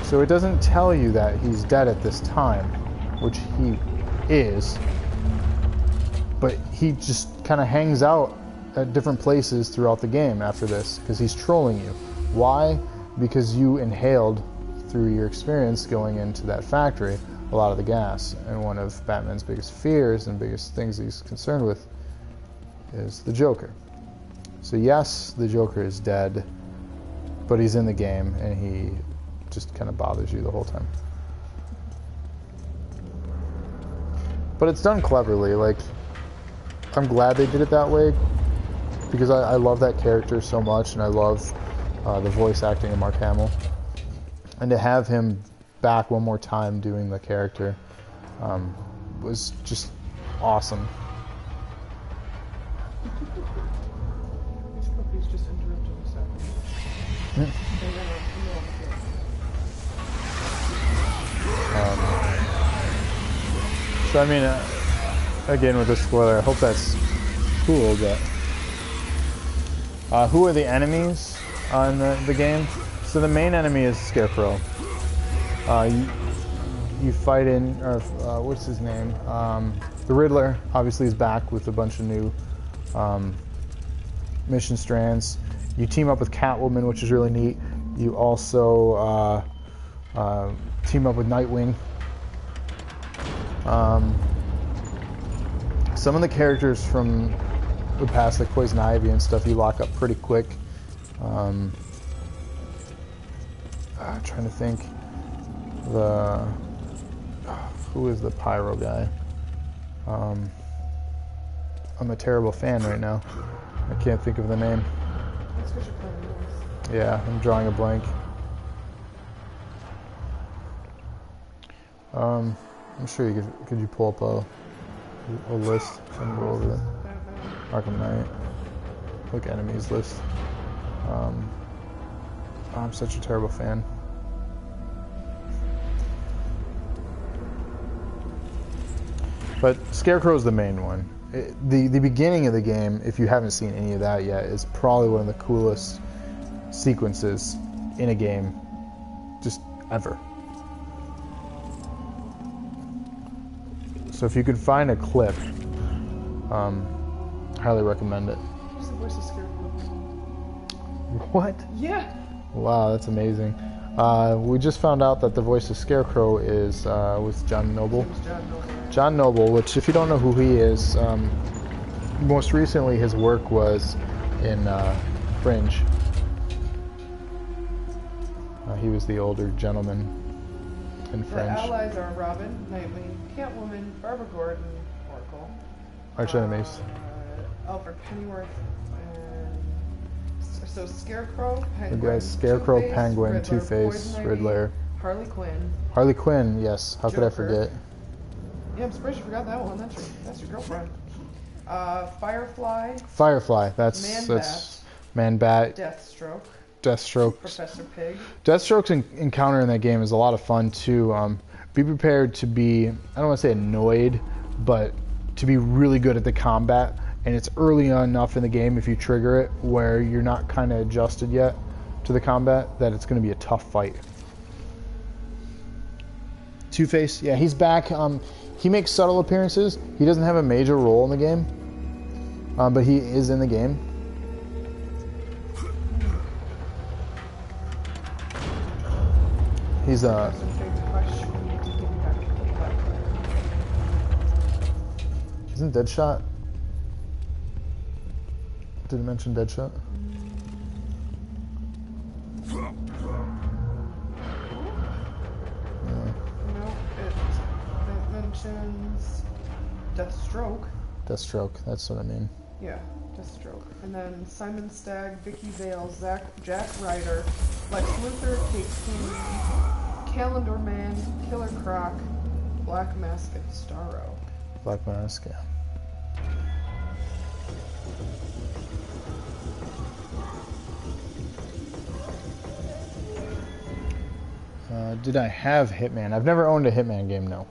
[SPEAKER 2] So it doesn't tell you that he's dead at this time, which he is, but he just kind of hangs out at different places throughout the game after this, because he's trolling you. Why? Because you inhaled, through your experience going into that factory, a lot of the gas, and one of Batman's biggest fears and biggest things he's concerned with is the Joker. So yes, the Joker is dead, but he's in the game, and he just kind of bothers you the whole time. But it's done cleverly. Like, I'm glad they did it that way, because I love that character so much, and I love the voice acting of Mark Hamill. And to have him back one more time doing the character was just awesome.
[SPEAKER 3] These puppies just interrupted a second.
[SPEAKER 2] So I mean, again with the spoiler, I hope that's cool, but who are the enemies on the game? So the main enemy is Scarecrow. You fight in, what's his name? The Riddler obviously is back with a bunch of new mission strands. You team up with Catwoman, which is really neat. You also team up with Nightwing. Some of the characters from the past, like Poison Ivy and stuff, you lock up pretty quick. I'm trying to think. Who is the pyro guy? I'm a terrible fan right now. I can't think of the name. Yeah, I'm drawing a blank. I'm sure you could you pull up a list and go over them. Arkham Knight. Like enemies list. I'm such a terrible fan. But Scarecrow's the main one. The beginning of the game, if you haven't seen any of that yet, is probably one of the coolest sequences in a game ever. So if you could find a clip, highly recommend it.
[SPEAKER 3] Who's the voice of Scarecrow?
[SPEAKER 2] What?
[SPEAKER 3] Yeah.
[SPEAKER 2] Wow, that's amazing. We just found out that the voice of Scarecrow is with John Noble.
[SPEAKER 3] His name's John Noble.
[SPEAKER 2] John Noble, which if you don't know who he is, most recently his work was in Fringe. He was the older gentleman in
[SPEAKER 3] The
[SPEAKER 2] Fringe.
[SPEAKER 3] allies are Robin, Nightwing, Catwoman, Barbara Gordon, Oracle,
[SPEAKER 2] Arch enemies.
[SPEAKER 3] Alfred Pennyworth, and so Scarecrow,
[SPEAKER 2] The
[SPEAKER 3] Penguin,
[SPEAKER 2] guys Scarecrow,
[SPEAKER 3] Two-Face,
[SPEAKER 2] Penguin,
[SPEAKER 3] Riddler,
[SPEAKER 2] Two-Face,
[SPEAKER 3] Poison Ivy,
[SPEAKER 2] Riddler.
[SPEAKER 3] Harley Quinn.
[SPEAKER 2] Harley Quinn, yes. How could I
[SPEAKER 3] Joker.
[SPEAKER 2] forget?
[SPEAKER 3] Yeah, I'm surprised you forgot that one. That's your girlfriend. Firefly,
[SPEAKER 2] Firefly, that's Man-Bat,
[SPEAKER 3] Deathstroke,
[SPEAKER 2] Deathstroke.
[SPEAKER 3] Professor Pig.
[SPEAKER 2] Deathstroke's encounter in that game is a lot of fun too. Be prepared to be, I don't want to say annoyed, but to be really good at the combat. And it's early enough in the game if you trigger it where you're not kind of adjusted yet to the combat that it's going to be a tough fight. Two-Face, yeah, he's back. He makes subtle appearances. He doesn't have a major role in the game, but he is in the game. He's
[SPEAKER 3] That's a big question. We need to get back to the platform.
[SPEAKER 2] Isn't Deadshot? Did it mention Deadshot?
[SPEAKER 3] No, it mentions Deathstroke.
[SPEAKER 2] Deathstroke, that's what I mean.
[SPEAKER 3] Yeah, Deathstroke. And then Simon Stagg, Vicky Vale, Jack Ryder, Lex Luthor, Kate King, Calendar Man, Killer Croc, Black Mask, and Starro.
[SPEAKER 2] Black Mask, yeah. Did I have Hitman? I've never owned a Hitman game, no.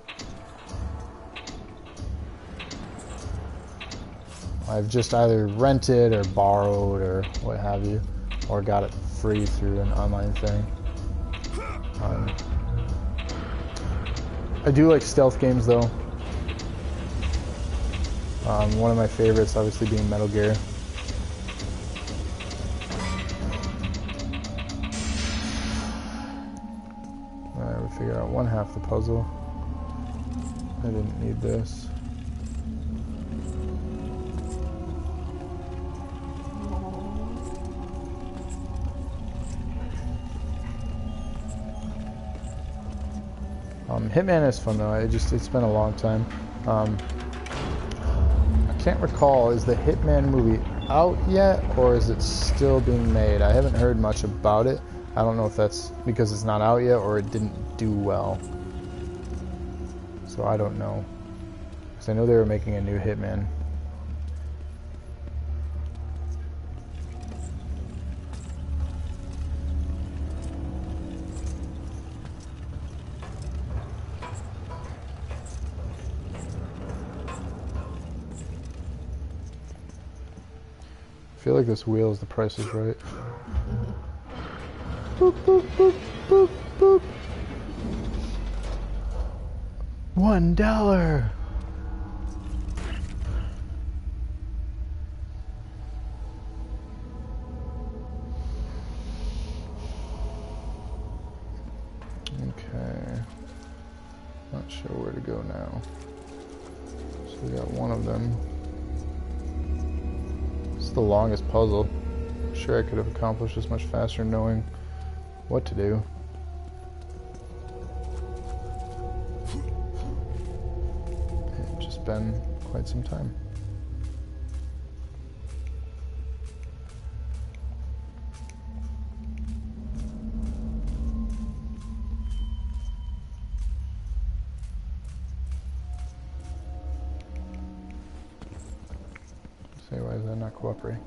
[SPEAKER 2] I've just either rented or borrowed or what have you, or got it free through an online thing. I do like stealth games though. One of my favorites obviously being Metal Gear. Alright, we figured out one half the puzzle. I didn't need this. Hitman is fun though. It's been a long time. I can't recall, is the Hitman movie out yet or is it still being made? I haven't heard much about it. I don't know if that's because it's not out yet or it didn't do well. So I don't know. Because I know they were making a new Hitman. I feel like this wheel is the Price is Right. Boop, boop, boop, boop, boop. $1. Okay. Not sure where to go now. So we got one of them. It's the longest puzzle. I'm sure I could have accomplished this much faster knowing what to do. It's just been quite some time. Say, why is that not cooperating?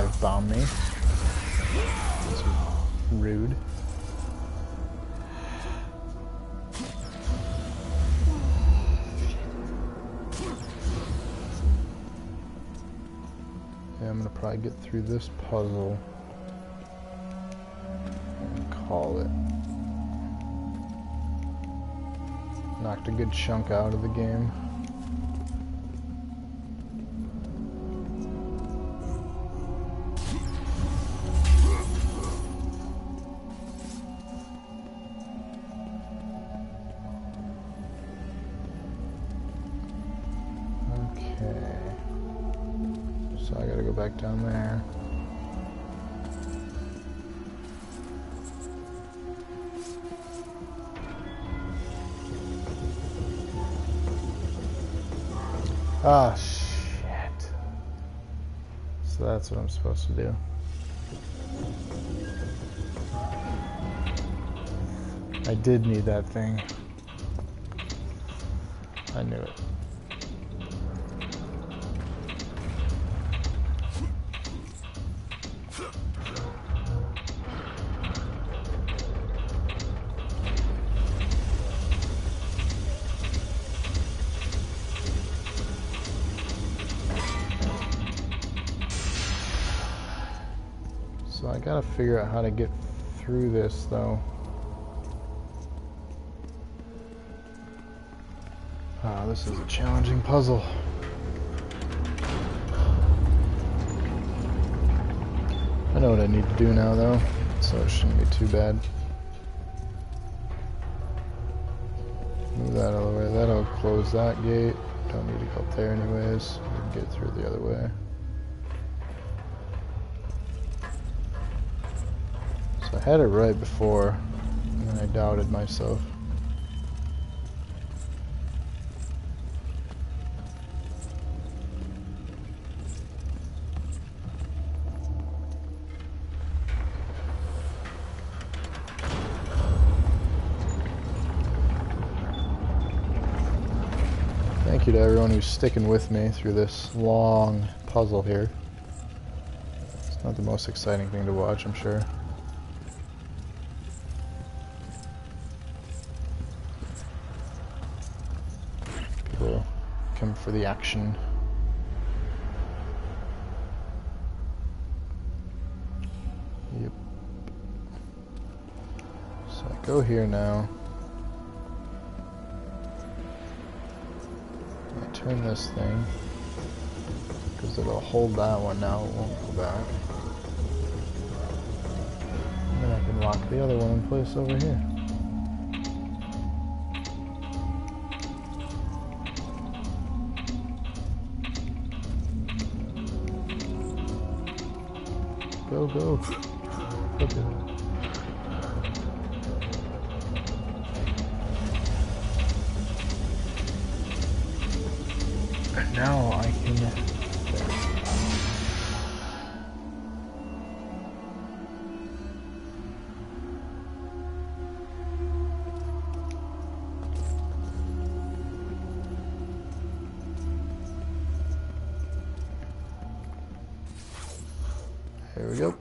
[SPEAKER 2] dive bomb me. That's rude. Yeah, I'm gonna probably get through this puzzle and call it. Knocked a good chunk out of the game. Okay. So I gotta go back down there. Ah, shit. So that's what I'm supposed to do. I did need that thing. I knew it. So I gotta figure out how to get through this though. Ah, this is a challenging puzzle. I know what I need to do now though, so it shouldn't be too bad. Move that out of the way, that'll close that gate. Don't need to go up there anyways. We can get through the other way. I had it right before, and then I doubted myself. Thank you to everyone who's sticking with me through this long puzzle here. It's not the most exciting thing to watch, I'm sure. Come for the action. Yep. So I go here now. I turn this thing because it'll hold that one now, it won't go back. And then I can lock the other one in place over here. Go, go. Okay. And now I can... Here we go.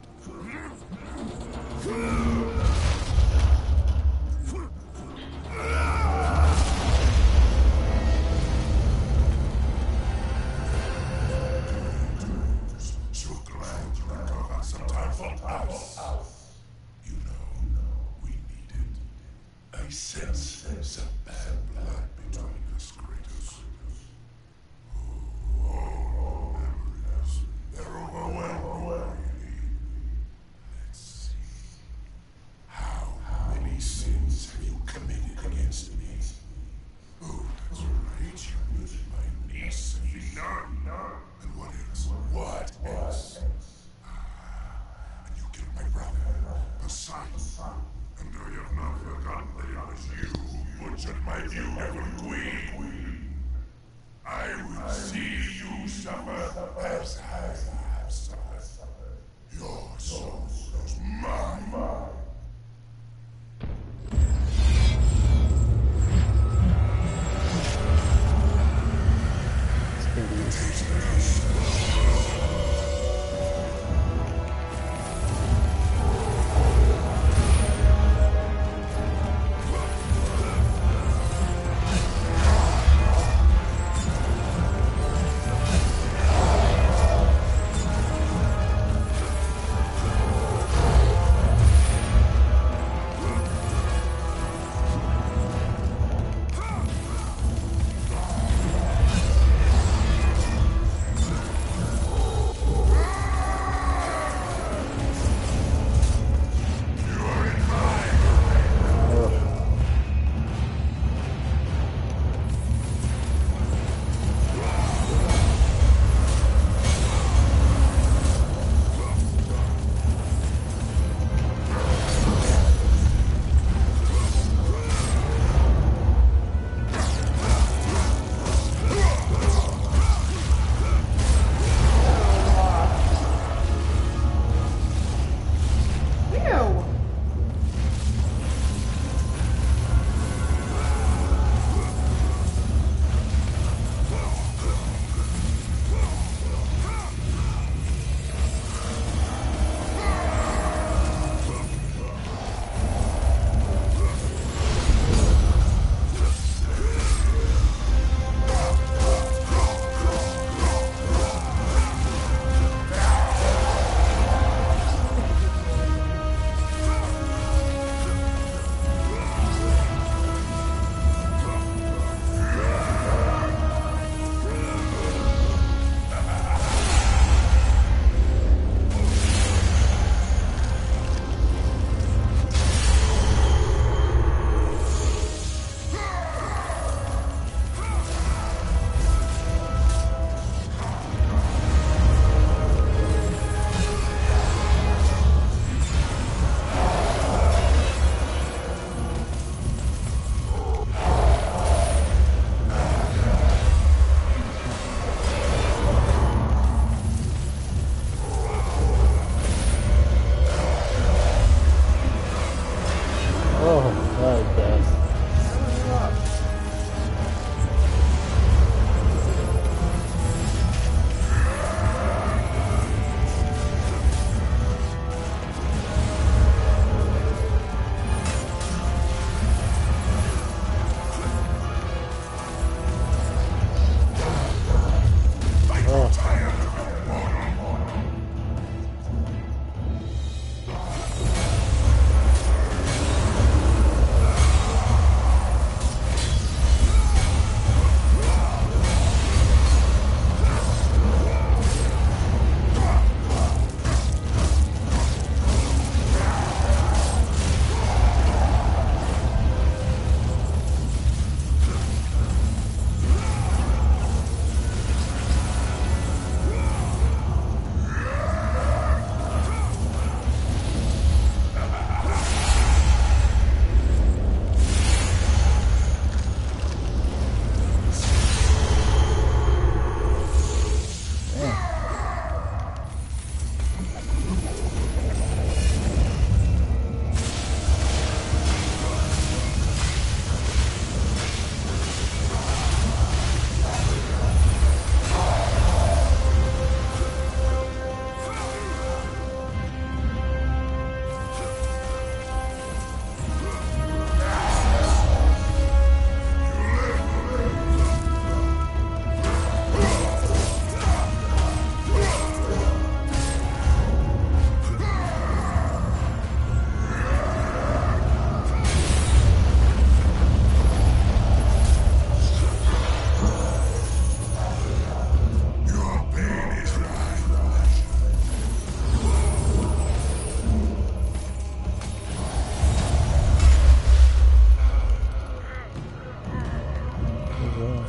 [SPEAKER 2] go.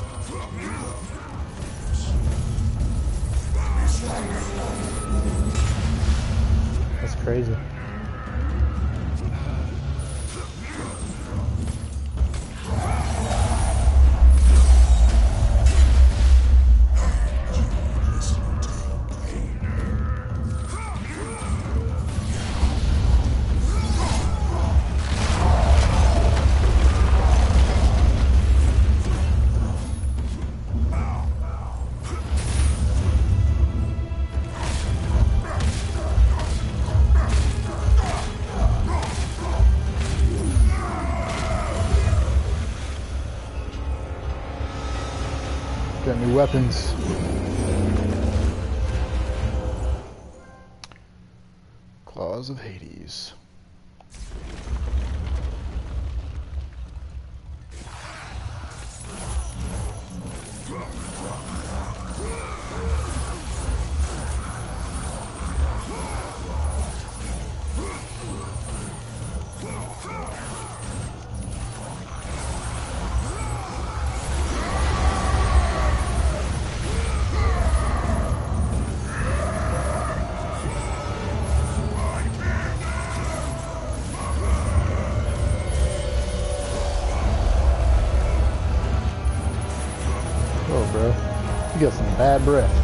[SPEAKER 2] That's crazy. Got new weapons. Claws of Hades. Oh, bro. You got some bad breath.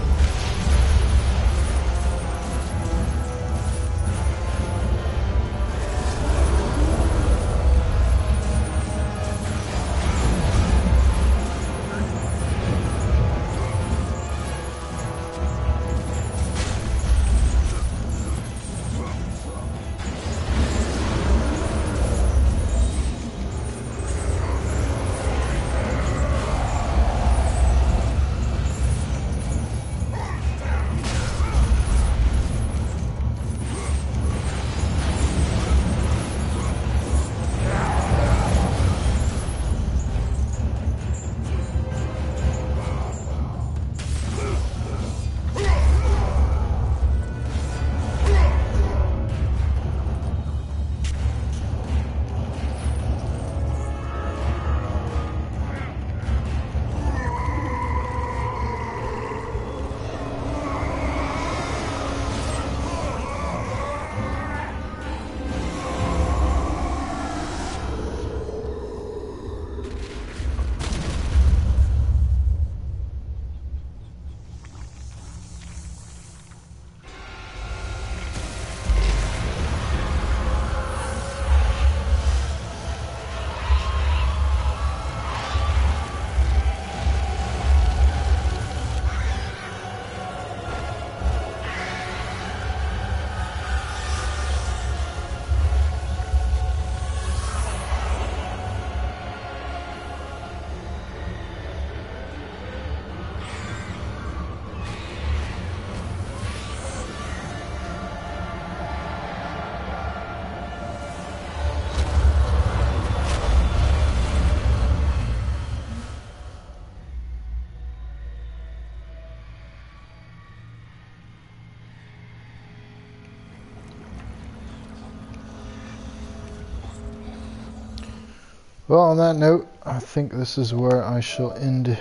[SPEAKER 2] Well, on that note, I think this is where I shall end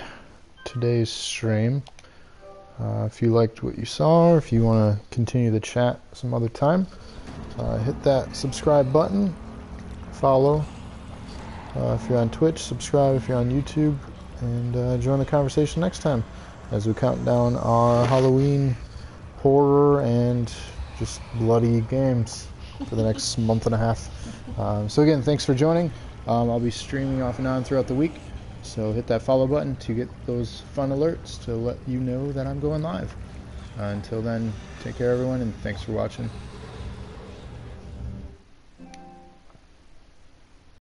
[SPEAKER 2] today's stream. If you liked what you saw, or if you want to continue the chat some other time, hit that subscribe button, follow. If you're on Twitch, subscribe if you're on YouTube, and join the conversation next time as we count down our Halloween horror and just bloody games for the next month and a half. So again, thanks for joining. I'll be streaming off and on throughout the week, so hit that follow button to get those fun alerts to let you know that I'm going live. Until then, take care everyone, and thanks for watching.